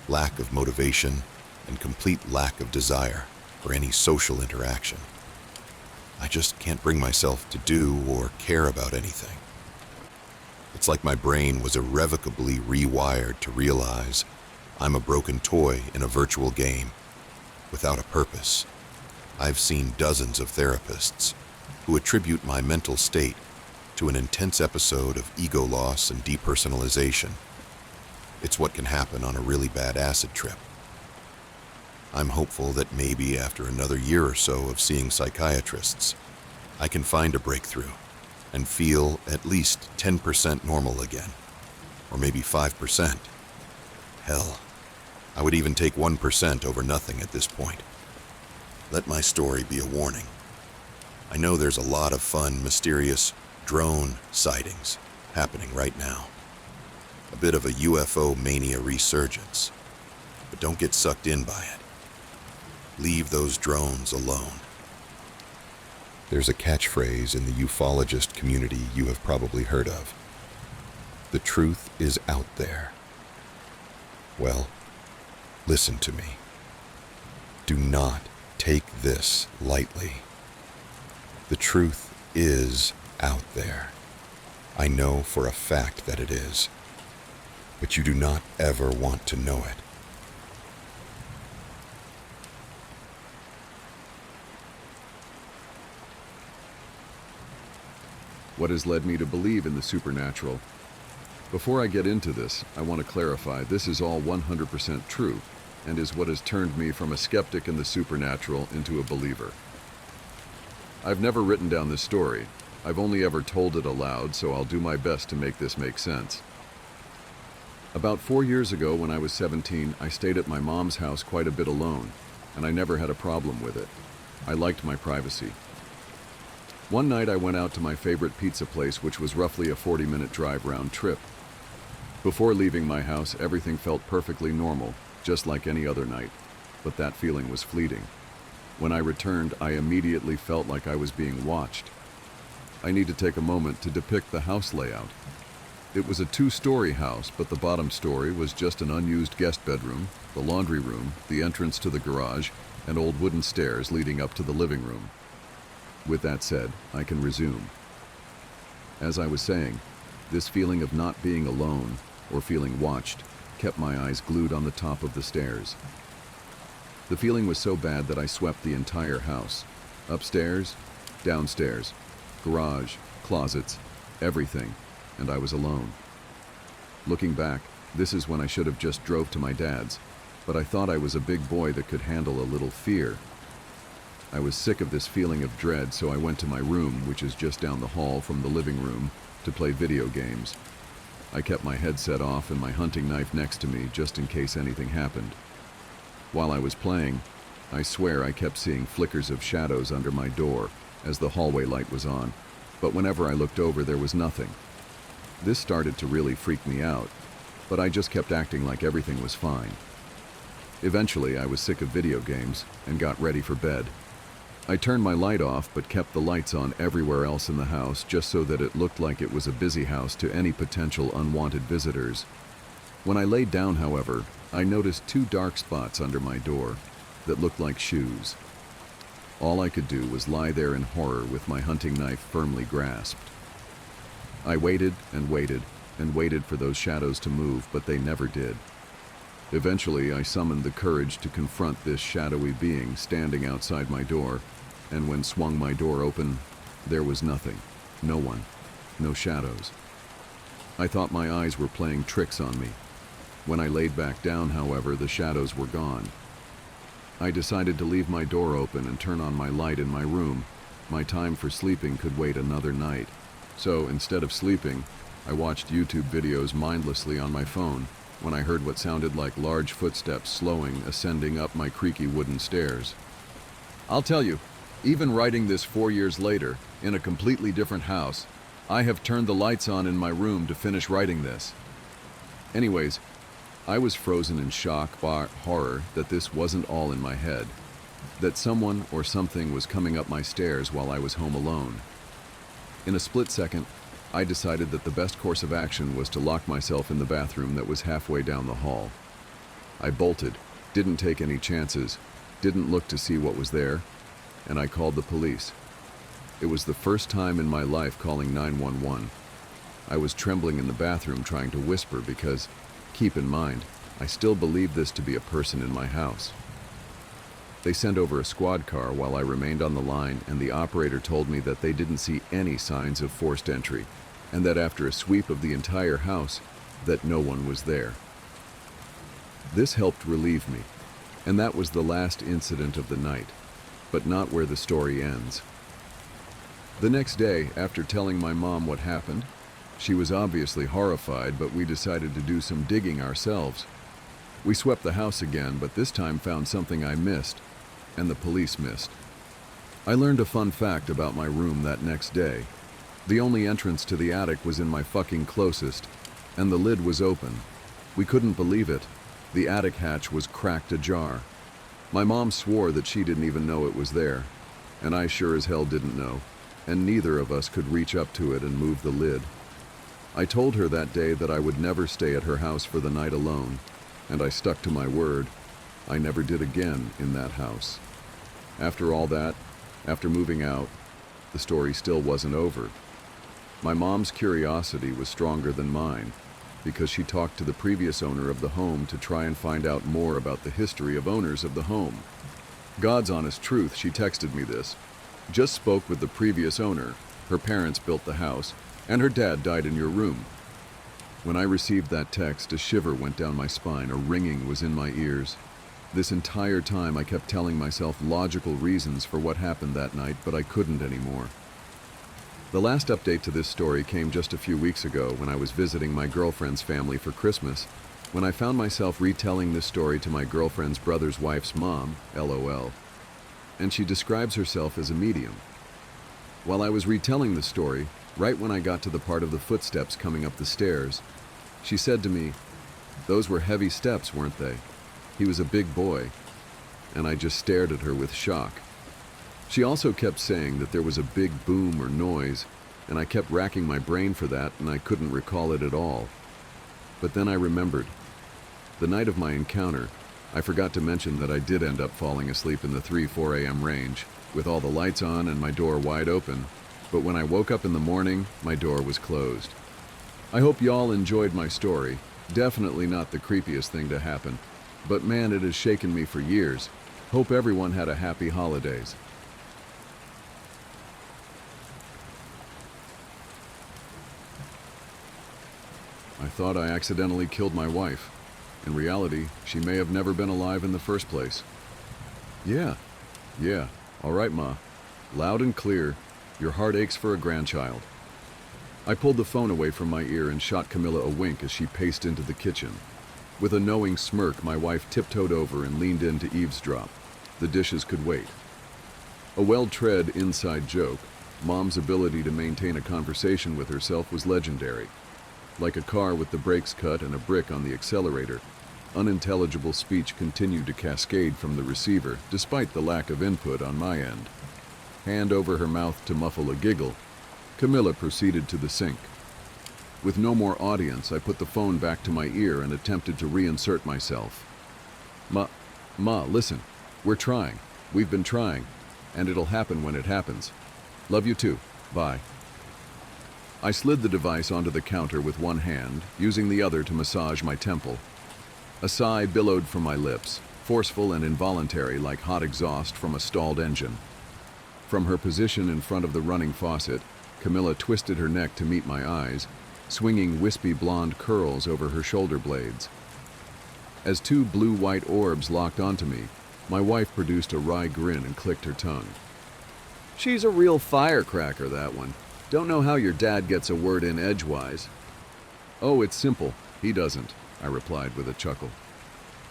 lack of motivation, and complete lack of desire for any social interaction. I just can't bring myself to do or care about anything. It's like my brain was irrevocably rewired to realize I'm a broken toy in a virtual game without a purpose. I've seen dozens of therapists who attribute my mental state to an intense episode of ego loss and depersonalization. It's what can happen on a really bad acid trip. I'm hopeful that maybe after another year or so of seeing psychiatrists, I can find a breakthrough and feel at least 10% normal again, or maybe 5%. Hell, I would even take 1% over nothing at this point. Let my story be a warning. I know there's a lot of fun, mysterious drone sightings happening right now. A bit of a UFO mania resurgence, but don't get sucked in by it. Leave those drones alone. There's a catchphrase in the ufologist community you have probably heard of. The truth is out there. Well, listen to me. Do not take this lightly. The truth is out there. I know for a fact that it is, but you do not ever want to know it. What has led me to believe in the supernatural? Before I get into this, I want to clarify this is all 100% true and is what has turned me from a skeptic in the supernatural into a believer. I've never written down this story. I've only ever told it aloud, so I'll do my best to make this make sense. About 4 years ago, when I was 17, I stayed at my mom's house quite a bit alone, and I never had a problem with it. I liked my privacy. One night I went out to my favorite pizza place, which was roughly a 40-minute drive round trip. Before leaving my house, everything felt perfectly normal, just like any other night, but that feeling was fleeting. When I returned, I immediately felt like I was being watched. I need to take a moment to depict the house layout. It was a 2-story house, but the bottom story was just an unused guest bedroom, the laundry room, the entrance to the garage, and old wooden stairs leading up to the living room. With that said, I can resume. As I was saying, this feeling of not being alone or feeling watched kept my eyes glued on the top of the stairs. The feeling was so bad that I swept the entire house. Upstairs, downstairs, garage, closets, everything, and I was alone. Looking back, this is when I should have just drove to my dad's, but I thought I was a big boy that could handle a little fear. I was sick of this feeling of dread, so I went to my room, which is just down the hall from the living room, to play video games. I kept my headset off and my hunting knife next to me just in case anything happened. While I was playing, I swear I kept seeing flickers of shadows under my door as the hallway light was on, but whenever I looked over there was nothing. This started to really freak me out, but I just kept acting like everything was fine. Eventually, I was sick of video games and got ready for bed. I turned my light off but kept the lights on everywhere else in the house just so that it looked like it was a busy house to any potential unwanted visitors. When I laid down, however, I noticed 2 dark spots under my door that looked like shoes. All I could do was lie there in horror with my hunting knife firmly grasped. I waited and waited and waited for those shadows to move, but they never did. Eventually, I summoned the courage to confront this shadowy being standing outside my door, and when swung my door open, there was nothing, no one, no shadows. I thought my eyes were playing tricks on me. When I laid back down, however, the shadows were gone. I decided to leave my door open and turn on my light in my room. My time for sleeping could wait another night. So, instead of sleeping, I watched YouTube videos mindlessly on my phone when I heard what sounded like large footsteps slowing, ascending up my creaky wooden stairs. I'll tell you, even writing this 4 years later, in a completely different house, I have turned the lights on in my room to finish writing this. Anyways, I was frozen in shock by horror that this wasn't all in my head, that someone or something was coming up my stairs while I was home alone. In a split second, I decided that the best course of action was to lock myself in the bathroom that was halfway down the hall. I bolted, didn't take any chances, didn't look to see what was there, and I called the police. It was the first time in my life calling 911. I was trembling in the bathroom trying to whisper because, keep in mind, I still believed this to be a person in my house. They sent over a squad car while I remained on the line, and the operator told me that they didn't see any signs of forced entry, and that after a sweep of the entire house, that no one was there. This helped relieve me, and that was the last incident of the night, but not where the story ends. The next day, after telling my mom what happened, she was obviously horrified, but we decided to do some digging ourselves. We swept the house again, but this time found something I missed, and the police missed. I learned a fun fact about my room that next day. The only entrance to the attic was in my fucking closest, and the lid was open. We couldn't believe it. The attic hatch was cracked ajar. My mom swore that she didn't even know it was there, and I sure as hell didn't know, and neither of us could reach up to it and move the lid. I told her that day that I would never stay at her house for the night alone, and I stuck to my word. I never did again in that house. After all that, after moving out, the story still wasn't over. My mom's curiosity was stronger than mine, because she talked to the previous owner of the home to try and find out more about the history of owners of the home. God's honest truth, she texted me this. Just spoke with the previous owner. Her parents built the house, and her dad died in your room. When I received that text, a shiver went down my spine, a ringing was in my ears. This entire time I kept telling myself logical reasons for what happened that night, but I couldn't anymore. The last update to this story came just a few weeks ago when I was visiting my girlfriend's family for Christmas, when I found myself retelling this story to my girlfriend's brother's wife's mom, LOL, and she describes herself as a medium. While I was retelling the story, right when I got to the part of the footsteps coming up the stairs, she said to me, "Those were heavy steps, weren't they? He was a big boy." And I just stared at her with shock. She also kept saying that there was a big boom or noise, and I kept racking my brain for that, and I couldn't recall it at all. But then I remembered. The night of my encounter, I forgot to mention that I did end up falling asleep in the 3-4 a.m. range, with all the lights on and my door wide open, but when I woke up in the morning, my door was closed. I hope y'all enjoyed my story. Definitely not the creepiest thing to happen, but man, it has shaken me for years. Hope everyone had a happy holidays. I thought I accidentally killed my wife. In reality, she may have never been alive in the first place. Yeah, all right, Ma. Loud and clear, your heart aches for a grandchild. I pulled the phone away from my ear and shot Camilla a wink as she paced into the kitchen. With a knowing smirk, my wife tiptoed over and leaned in to eavesdrop. The dishes could wait. A well-tread inside joke, Mom's ability to maintain a conversation with herself was legendary. Like a car with the brakes cut and a brick on the accelerator, unintelligible speech continued to cascade from the receiver, despite the lack of input on my end. Hand over her mouth to muffle a giggle, Camilla proceeded to the sink. With no more audience, I put the phone back to my ear and attempted to reinsert myself. Ma, listen. We're trying. We've been trying. And it'll happen when it happens. Love you too. Bye. I slid the device onto the counter with one hand, using the other to massage my temple. A sigh billowed from my lips, forceful and involuntary like hot exhaust from a stalled engine. From her position in front of the running faucet, Camilla twisted her neck to meet my eyes, swinging wispy blonde curls over her shoulder blades. As two blue-white orbs locked onto me, my wife produced a wry grin and clicked her tongue. She's a real firecracker, that one. Don't know how your dad gets a word in edgewise. Oh, it's simple. He doesn't, I replied with a chuckle.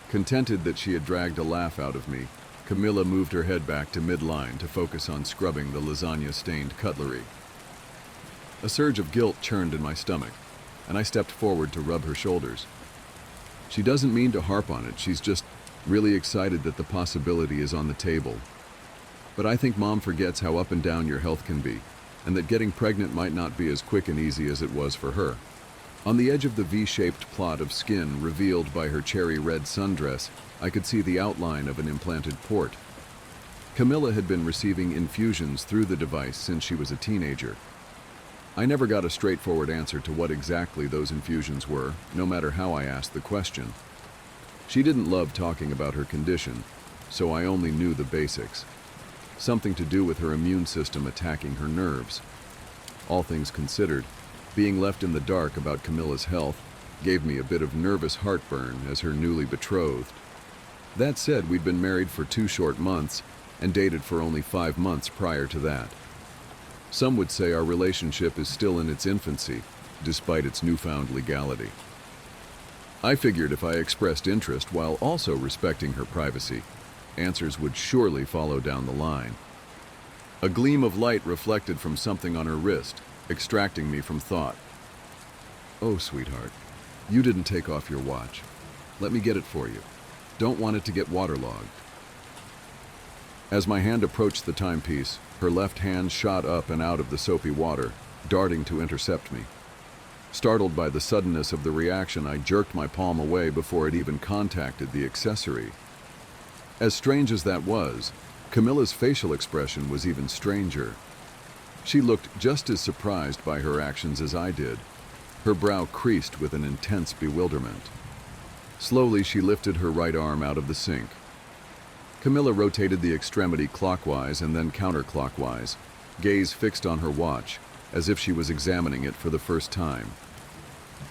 Contented that she had dragged a laugh out of me, Camilla moved her head back to midline to focus on scrubbing the lasagna-stained cutlery. A surge of guilt churned in my stomach, and I stepped forward to rub her shoulders. She doesn't mean to harp on it, she's just really excited that the possibility is on the table. But I think Mom forgets how up and down your health can be, and that getting pregnant might not be as quick and easy as it was for her. On the edge of the V-shaped plot of skin revealed by her cherry-red sundress, I could see the outline of an implanted port. Camilla had been receiving infusions through the device since she was a teenager. I never got a straightforward answer to what exactly those infusions were, no matter how I asked the question. She didn't love talking about her condition, so I only knew the basics. Something to do with her immune system attacking her nerves. All things considered, being left in the dark about Camilla's health gave me a bit of nervous heartburn as her newly betrothed. That said, we'd been married for 2 short months and dated for only 5 months prior to that. Some would say our relationship is still in its infancy, despite its newfound legality. I figured if I expressed interest while also respecting her privacy, answers would surely follow down the line. A gleam of light reflected from something on her wrist, extracting me from thought. Oh, sweetheart, you didn't take off your watch. Let me get it for you. Don't want it to get waterlogged. As my hand approached the timepiece, her left hand shot up and out of the soapy water, darting to intercept me. Startled by the suddenness of the reaction, I jerked my palm away before it even contacted the accessory. As strange as that was, Camilla's facial expression was even stranger. She looked just as surprised by her actions as I did, her brow creased with an intense bewilderment. Slowly, she lifted her right arm out of the sink. Camilla rotated the extremity clockwise and then counterclockwise, gaze fixed on her watch, as if she was examining it for the first time.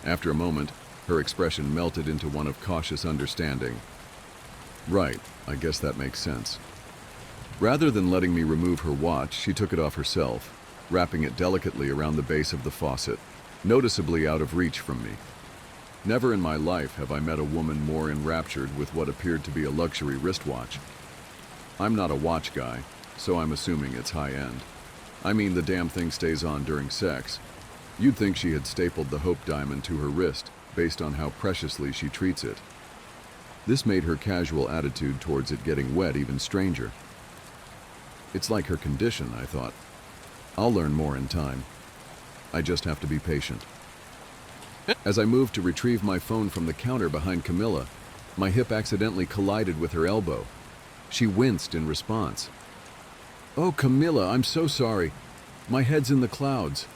After a moment, her expression melted into one of cautious understanding. Right, I guess that makes sense. Rather than letting me remove her watch, she took it off herself, wrapping it delicately around the base of the faucet, noticeably out of reach from me. Never in my life have I met a woman more enraptured with what appeared to be a luxury wristwatch. I'm not a watch guy, so I'm assuming it's high-end. I mean, the damn thing stays on during sex. You'd think she had stapled the Hope diamond to her wrist, based on how preciously she treats it. This made her casual attitude towards it getting wet even stranger. It's like her condition, I thought. I'll learn more in time. I just have to be patient. As I moved to retrieve my phone from the counter behind Camilla, my hip accidentally collided with her elbow. She winced in response. "Oh, Camilla, I'm so sorry. My head's in the clouds.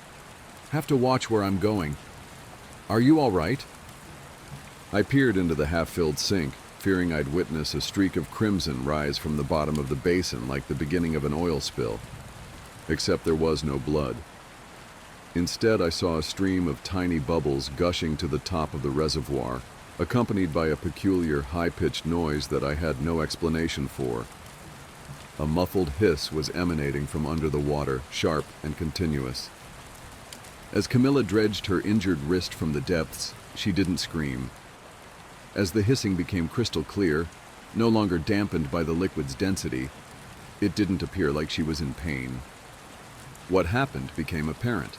Have to watch where I'm going. Are you all right?" I peered into the half-filled sink, fearing I'd witness a streak of crimson rise from the bottom of the basin like the beginning of an oil spill. Except there was no blood. Instead, I saw a stream of tiny bubbles gushing to the top of the reservoir, accompanied by a peculiar high-pitched noise that I had no explanation for. A muffled hiss was emanating from under the water, sharp and continuous. As Camilla dredged her injured wrist from the depths, she didn't scream. As the hissing became crystal clear, no longer dampened by the liquid's density, it didn't appear like she was in pain. What happened became apparent.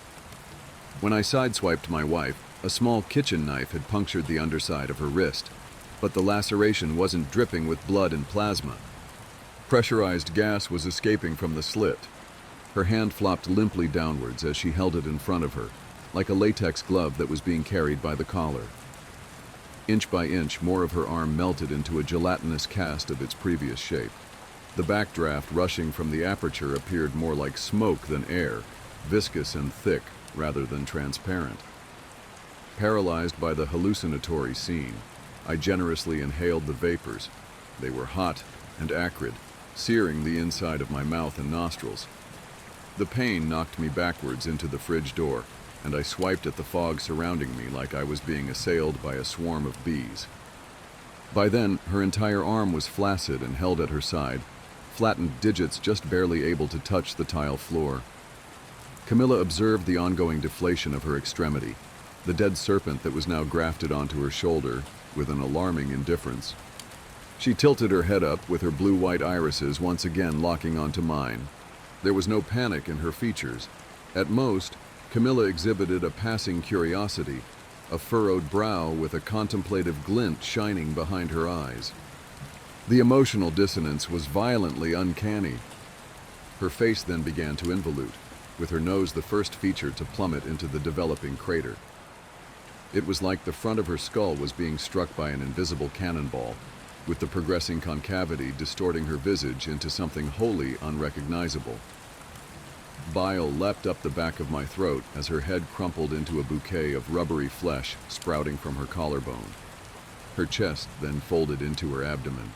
When I sideswiped my wife, a small kitchen knife had punctured the underside of her wrist, but the laceration wasn't dripping with blood and plasma. Pressurized gas was escaping from the slit. Her hand flopped limply downwards as she held it in front of her, like a latex glove that was being carried by the collar. Inch by inch, more of her arm melted into a gelatinous cast of its previous shape. The backdraft rushing from the aperture appeared more like smoke than air, viscous and thick rather than transparent. Paralyzed by the hallucinatory scene, I generously inhaled the vapors. They were hot and acrid, searing the inside of my mouth and nostrils. The pain knocked me backwards into the fridge door, and I swiped at the fog surrounding me like I was being assailed by a swarm of bees. By then, her entire arm was flaccid and held at her side, flattened digits just barely able to touch the tile floor. Camilla observed the ongoing deflation of her extremity, the dead serpent that was now grafted onto her shoulder, with an alarming indifference. She tilted her head up, with her blue-white irises once again locking onto mine. There was no panic in her features. At most, Camilla exhibited a passing curiosity, a furrowed brow with a contemplative glint shining behind her eyes. The emotional dissonance was violently uncanny. Her face then began to involute, with her nose the first feature to plummet into the developing crater. It was like the front of her skull was being struck by an invisible cannonball, with the progressing concavity distorting her visage into something wholly unrecognizable. Bile leapt up the back of my throat as her head crumpled into a bouquet of rubbery flesh sprouting from her collarbone. Her chest then folded into her abdomen.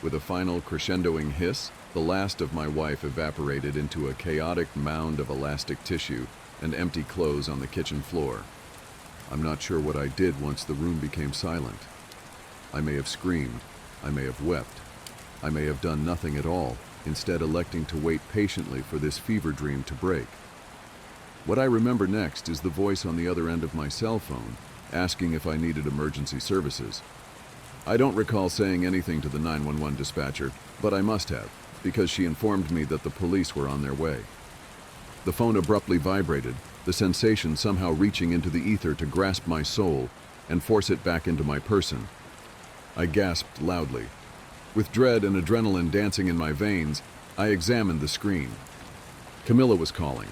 With a final crescendoing hiss, the last of my wife evaporated into a chaotic mound of elastic tissue and empty clothes on the kitchen floor. I'm not sure what I did once the room became silent. I may have screamed, I may have wept, I may have done nothing at all, instead electing to wait patiently for this fever dream to break. What I remember next is the voice on the other end of my cell phone, asking if I needed emergency services. I don't recall saying anything to the 911 dispatcher, but I must have, because she informed me that the police were on their way. The phone abruptly vibrated, the sensation somehow reaching into the ether to grasp my soul and force it back into my person. I gasped loudly. With dread and adrenaline dancing in my veins, I examined the screen. Camilla was calling.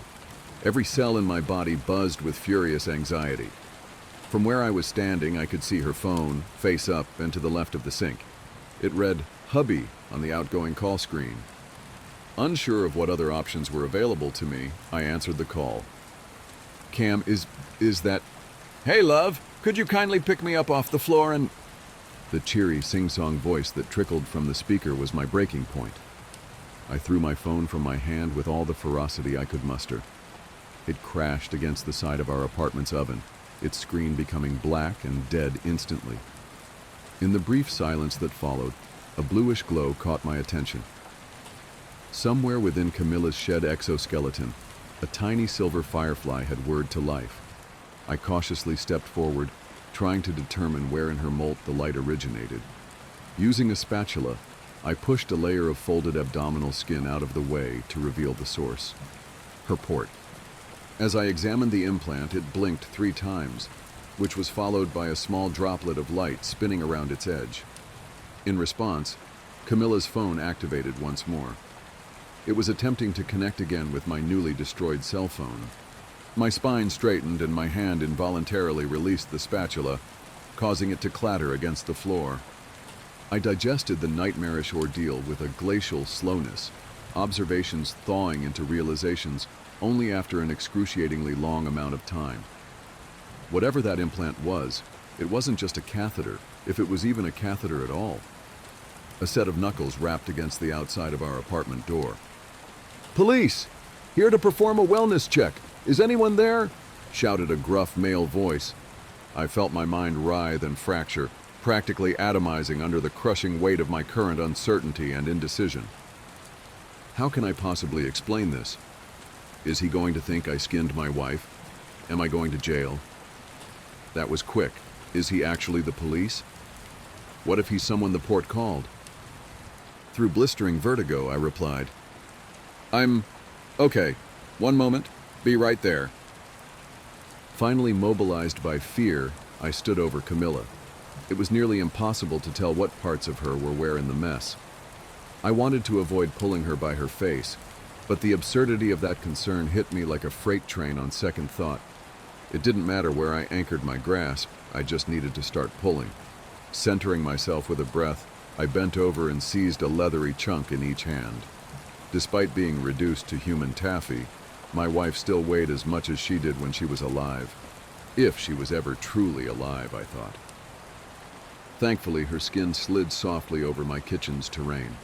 Every cell in my body buzzed with furious anxiety. From where I was standing, I could see her phone, face up and to the left of the sink. It read, "Hubby," on the outgoing call screen. Unsure of what other options were available to me, I answered the call. "Cam, is that... Hey, love, could you kindly pick me up off the floor and..." The cheery, sing-song voice that trickled from the speaker was my breaking point. I threw my phone from my hand with all the ferocity I could muster. It crashed against the side of our apartment's oven, its screen becoming black and dead instantly. In the brief silence that followed, a bluish glow caught my attention. Somewhere within Camilla's shed exoskeleton, a tiny silver firefly had whirred to life. I cautiously stepped forward, trying to determine where in her molt the light originated. Using a spatula, I pushed a layer of folded abdominal skin out of the way to reveal the source. Her port. As I examined the implant, it blinked 3 times, which was followed by a small droplet of light spinning around its edge. In response, Camilla's phone activated once more. It was attempting to connect again with my newly destroyed cell phone. My spine straightened and my hand involuntarily released the spatula, causing it to clatter against the floor. I digested the nightmarish ordeal with a glacial slowness, observations thawing into realizations only after an excruciatingly long amount of time. Whatever that implant was, it wasn't just a catheter, if it was even a catheter at all. A set of knuckles rapped against the outside of our apartment door. "Police! Here to perform a wellness check. Is anyone there?" shouted a gruff male voice. I felt my mind writhe and fracture, practically atomizing under the crushing weight of my current uncertainty and indecision. How can I possibly explain this? Is he going to think I skinned my wife? Am I going to jail? That was quick. Is he actually the police? What if he's someone the port called? Through blistering vertigo, I replied, Okay, one moment. Be right there." Finally mobilized by fear, I stood over Camilla. It was nearly impossible to tell what parts of her were where in the mess. I wanted to avoid pulling her by her face, but the absurdity of that concern hit me like a freight train on second thought. It didn't matter where I anchored my grasp, I just needed to start pulling. Centering myself with a breath, I bent over and seized a leathery chunk in each hand. Despite being reduced to human taffy, my wife still weighed as much as she did when she was alive. If she was ever truly alive, I thought. Thankfully, her skin slid softly over my kitchen's terrain.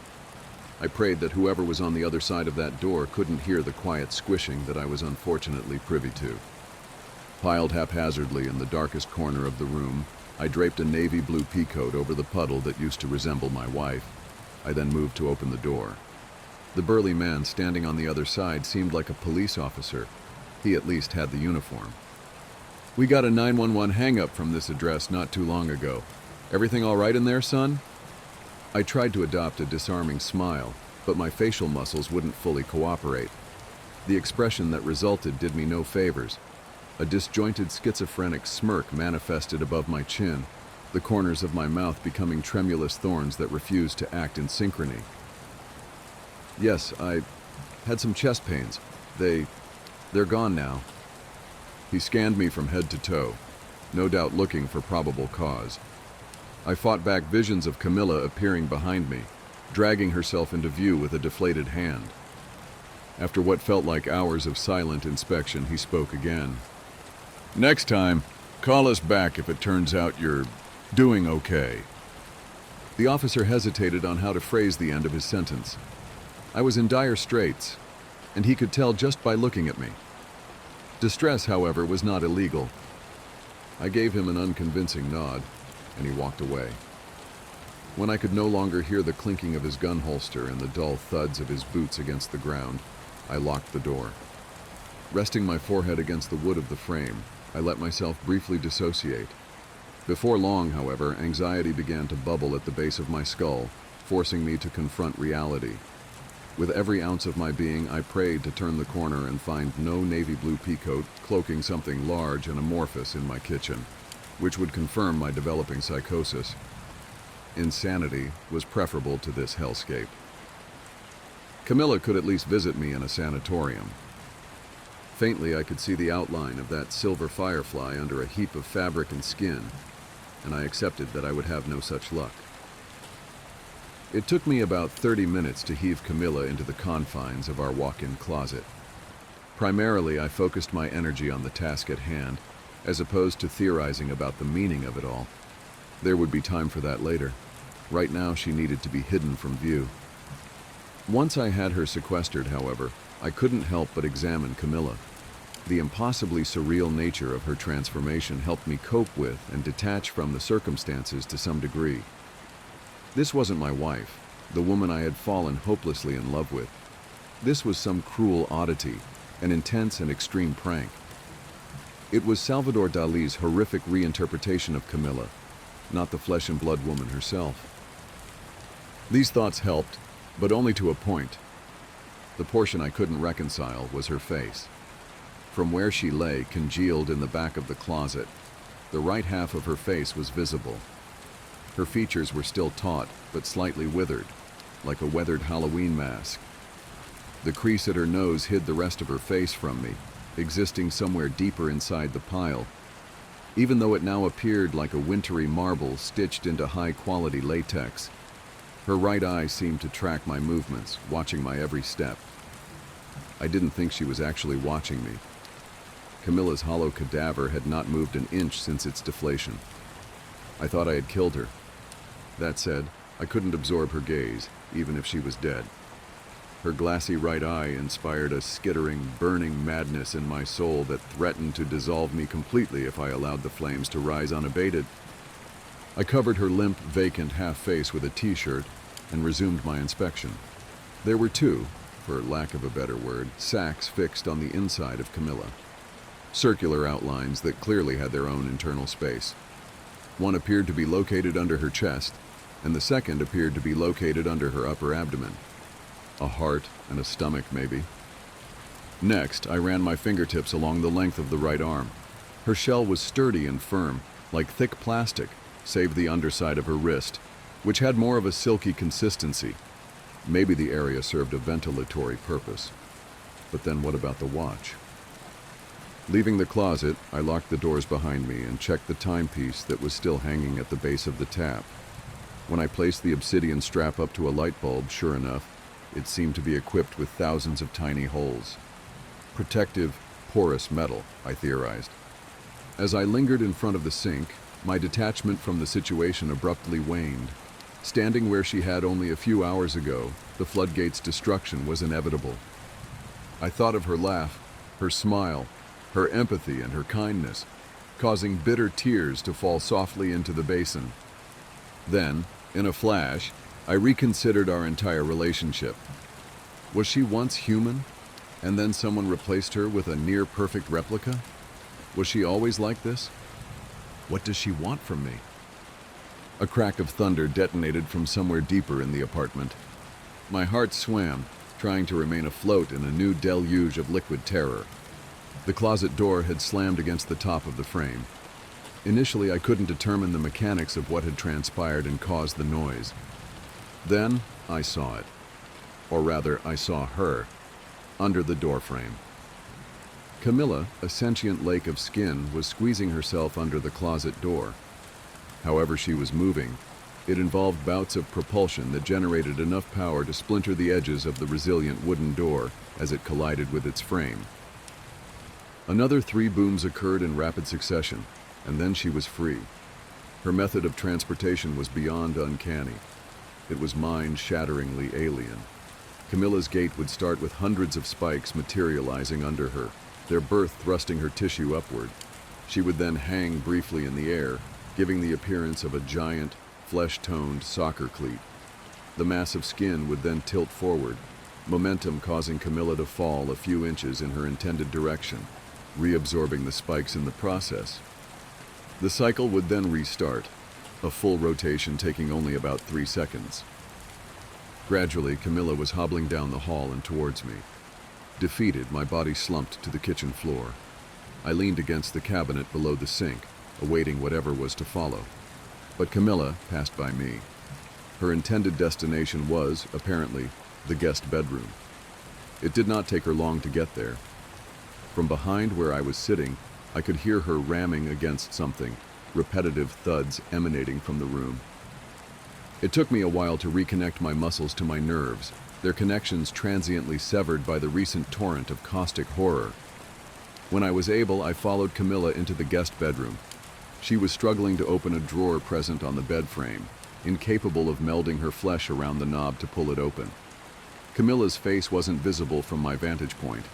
I prayed that whoever was on the other side of that door couldn't hear the quiet squishing that I was unfortunately privy to. Piled haphazardly in the darkest corner of the room, I draped a navy blue peacoat over the puddle that used to resemble my wife. I then moved to open the door. The burly man standing on the other side seemed like a police officer. He at least had the uniform. "We got a 911 hang-up from this address not too long ago. Everything all right in there, son?" I tried to adopt a disarming smile, but my facial muscles wouldn't fully cooperate. The expression that resulted did me no favors. A disjointed schizophrenic smirk manifested above my chin, the corners of my mouth becoming tremulous thorns that refused to act in synchrony. "Yes, I had some chest pains. They're gone now." He scanned me from head to toe, no doubt looking for probable cause. I fought back visions of Camilla appearing behind me, dragging herself into view with a deflated hand. After what felt like hours of silent inspection, he spoke again. "Next time, call us back if it turns out you're doing okay." The officer hesitated on how to phrase the end of his sentence. I was in dire straits, and he could tell just by looking at me. Distress, however, was not illegal. I gave him an unconvincing nod, and he walked away. When I could no longer hear the clinking of his gun holster and the dull thuds of his boots against the ground, I locked the door. Resting my forehead against the wood of the frame, I let myself briefly dissociate. Before long, however, anxiety began to bubble at the base of my skull, forcing me to confront reality. With every ounce of my being, I prayed to turn the corner and find no navy blue peacoat cloaking something large and amorphous in my kitchen, which would confirm my developing psychosis. Insanity was preferable to this hellscape. Camilla could at least visit me in a sanatorium. Faintly, I could see the outline of that silver firefly under a heap of fabric and skin, and I accepted that I would have no such luck. It took me about 30 minutes to heave Camilla into the confines of our walk-in closet. Primarily, I focused my energy on the task at hand, as opposed to theorizing about the meaning of it all. There would be time for that later. Right now, she needed to be hidden from view. Once I had her sequestered, however, I couldn't help but examine Camilla. The impossibly surreal nature of her transformation helped me cope with and detach from the circumstances to some degree. This wasn't my wife, the woman I had fallen hopelessly in love with. This was some cruel oddity, an intense and extreme prank. It was Salvador Dali's horrific reinterpretation of Camilla, not the flesh and blood woman herself. These thoughts helped, but only to a point. The portion I couldn't reconcile was her face. From where she lay, congealed in the back of the closet, the right half of her face was visible. Her features were still taut, but slightly withered, like a weathered Halloween mask. The crease at her nose hid the rest of her face from me, existing somewhere deeper inside the pile, even though it now appeared like a wintry marble stitched into high-quality latex. Her right eye seemed to track my movements, watching my every step. I didn't think she was actually watching me. Camilla's hollow cadaver had not moved an inch since its deflation. I thought I had killed her. That said, I couldn't absorb her gaze, even if she was dead. Her glassy right eye inspired a skittering, burning madness in my soul that threatened to dissolve me completely if I allowed the flames to rise unabated. I covered her limp, vacant half face with a t-shirt and resumed my inspection. There were two, for lack of a better word, sacks fixed on the inside of Camilla. Circular outlines that clearly had their own internal space. One appeared to be located under her chest, and the second appeared to be located under her upper abdomen. A heart and a stomach, maybe. Next, I ran my fingertips along the length of the right arm. Her shell was sturdy and firm, like thick plastic, save the underside of her wrist, which had more of a silky consistency. Maybe the area served a ventilatory purpose. But then what about the watch? Leaving the closet, I locked the doors behind me and checked the timepiece that was still hanging at the base of the tap. When I placed the obsidian strap up to a light bulb, sure enough, it seemed to be equipped with thousands of tiny holes. Protective, porous metal, I theorized. As I lingered in front of the sink, my detachment from the situation abruptly waned. Standing where she had only a few hours ago, the floodgate's destruction was inevitable. I thought of her laugh, her smile, her empathy and her kindness, causing bitter tears to fall softly into the basin. Then, in a flash, I reconsidered our entire relationship. Was she once human, and then someone replaced her with a near-perfect replica? Was she always like this? What does she want from me? A crack of thunder detonated from somewhere deeper in the apartment. My heart swam, trying to remain afloat in a new deluge of liquid terror. The closet door had slammed against the top of the frame. Initially, I couldn't determine the mechanics of what had transpired and caused the noise. Then, I saw it. Or rather, I saw her, under the doorframe. Camilla, a sentient lake of skin, was squeezing herself under the closet door. However she was moving, it involved bouts of propulsion that generated enough power to splinter the edges of the resilient wooden door as it collided with its frame. Another 3 booms occurred in rapid succession, and then she was free. Her method of transportation was beyond uncanny. It was mind-shatteringly alien. Camilla's gait would start with hundreds of spikes materializing under her, their birth thrusting her tissue upward. She would then hang briefly in the air, giving the appearance of a giant, flesh-toned soccer cleat. The mass of skin would then tilt forward, momentum causing Camilla to fall a few inches in her intended direction, reabsorbing the spikes in the process. The cycle would then restart, a full rotation taking only about 3 seconds. Gradually, Camilla was hobbling down the hall and towards me. Defeated, my body slumped to the kitchen floor. I leaned against the cabinet below the sink, awaiting whatever was to follow. But Camilla passed by me. Her intended destination was, apparently, the guest bedroom. It did not take her long to get there. From behind where I was sitting, I could hear her ramming against something, repetitive thuds emanating from the room. It took me a while to reconnect my muscles to my nerves, their connections transiently severed by the recent torrent of caustic horror. When I was able, I followed Camilla into the guest bedroom. She was struggling to open a drawer present on the bed frame, incapable of melding her flesh around the knob to pull it open. Camilla's face wasn't visible from my vantage point,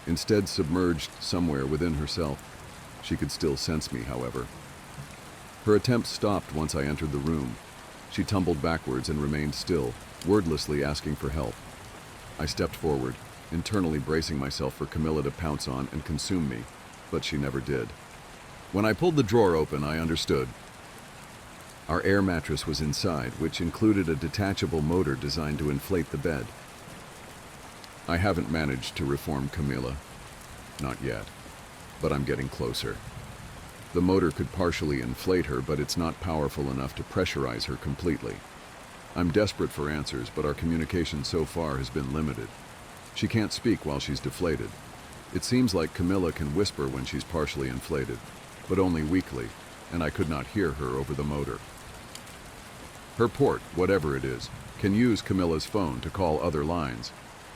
instead submerged somewhere within herself. She could still sense me, however. Her attempt stopped once I entered the room. She tumbled backwards and remained still, wordlessly asking for help. I stepped forward, internally bracing myself for Camilla to pounce on and consume me, but she never did. When I pulled the drawer open, I understood. Our air mattress was inside, which included a detachable motor designed to inflate the bed. I haven't managed to reform Camilla. Not yet, but I'm getting closer. The motor could partially inflate her, but it's not powerful enough to pressurize her completely. I'm desperate for answers, but our communication so far has been limited. She can't speak while she's deflated. It seems like Camilla can whisper when she's partially inflated, but only weakly, and I could not hear her over the motor. Her port, whatever it is, can use Camilla's phone to call other lines,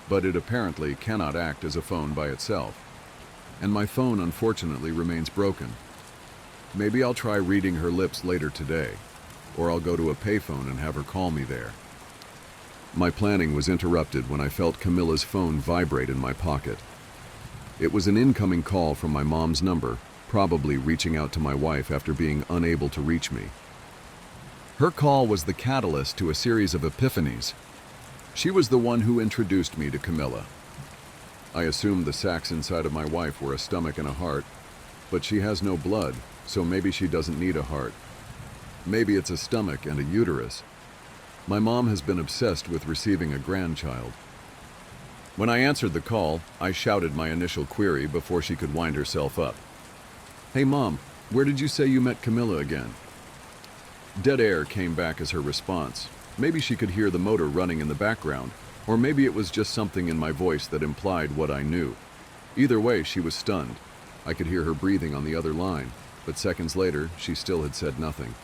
but it apparently cannot act as a phone by itself. And my phone, unfortunately, remains broken. Maybe I'll try reading her lips later today, or I'll go to a payphone and have her call me there. My planning was interrupted when I felt Camilla's phone vibrate in my pocket. It was an incoming call from my mom's number, probably reaching out to my wife after being unable to reach me. Her call was the catalyst to a series of epiphanies. She was the one who introduced me to Camilla. I assumed the sacs inside of my wife were a stomach and a heart, but she has no blood, so maybe she doesn't need a heart. Maybe it's a stomach and a uterus. My mom has been obsessed with receiving a grandchild. When I answered the call, I shouted my initial query before she could wind herself up. "Hey Mom, where did you say you met Camilla again?" Dead air came back as her response. Maybe she could hear the motor running in the background, or maybe it was just something in my voice that implied what I knew. Either way, she was stunned. I could hear her breathing on the other line, but seconds later, she still had said nothing.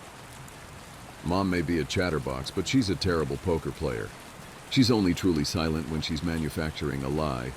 Mom may be a chatterbox, but she's a terrible poker player. She's only truly silent when she's manufacturing a lie,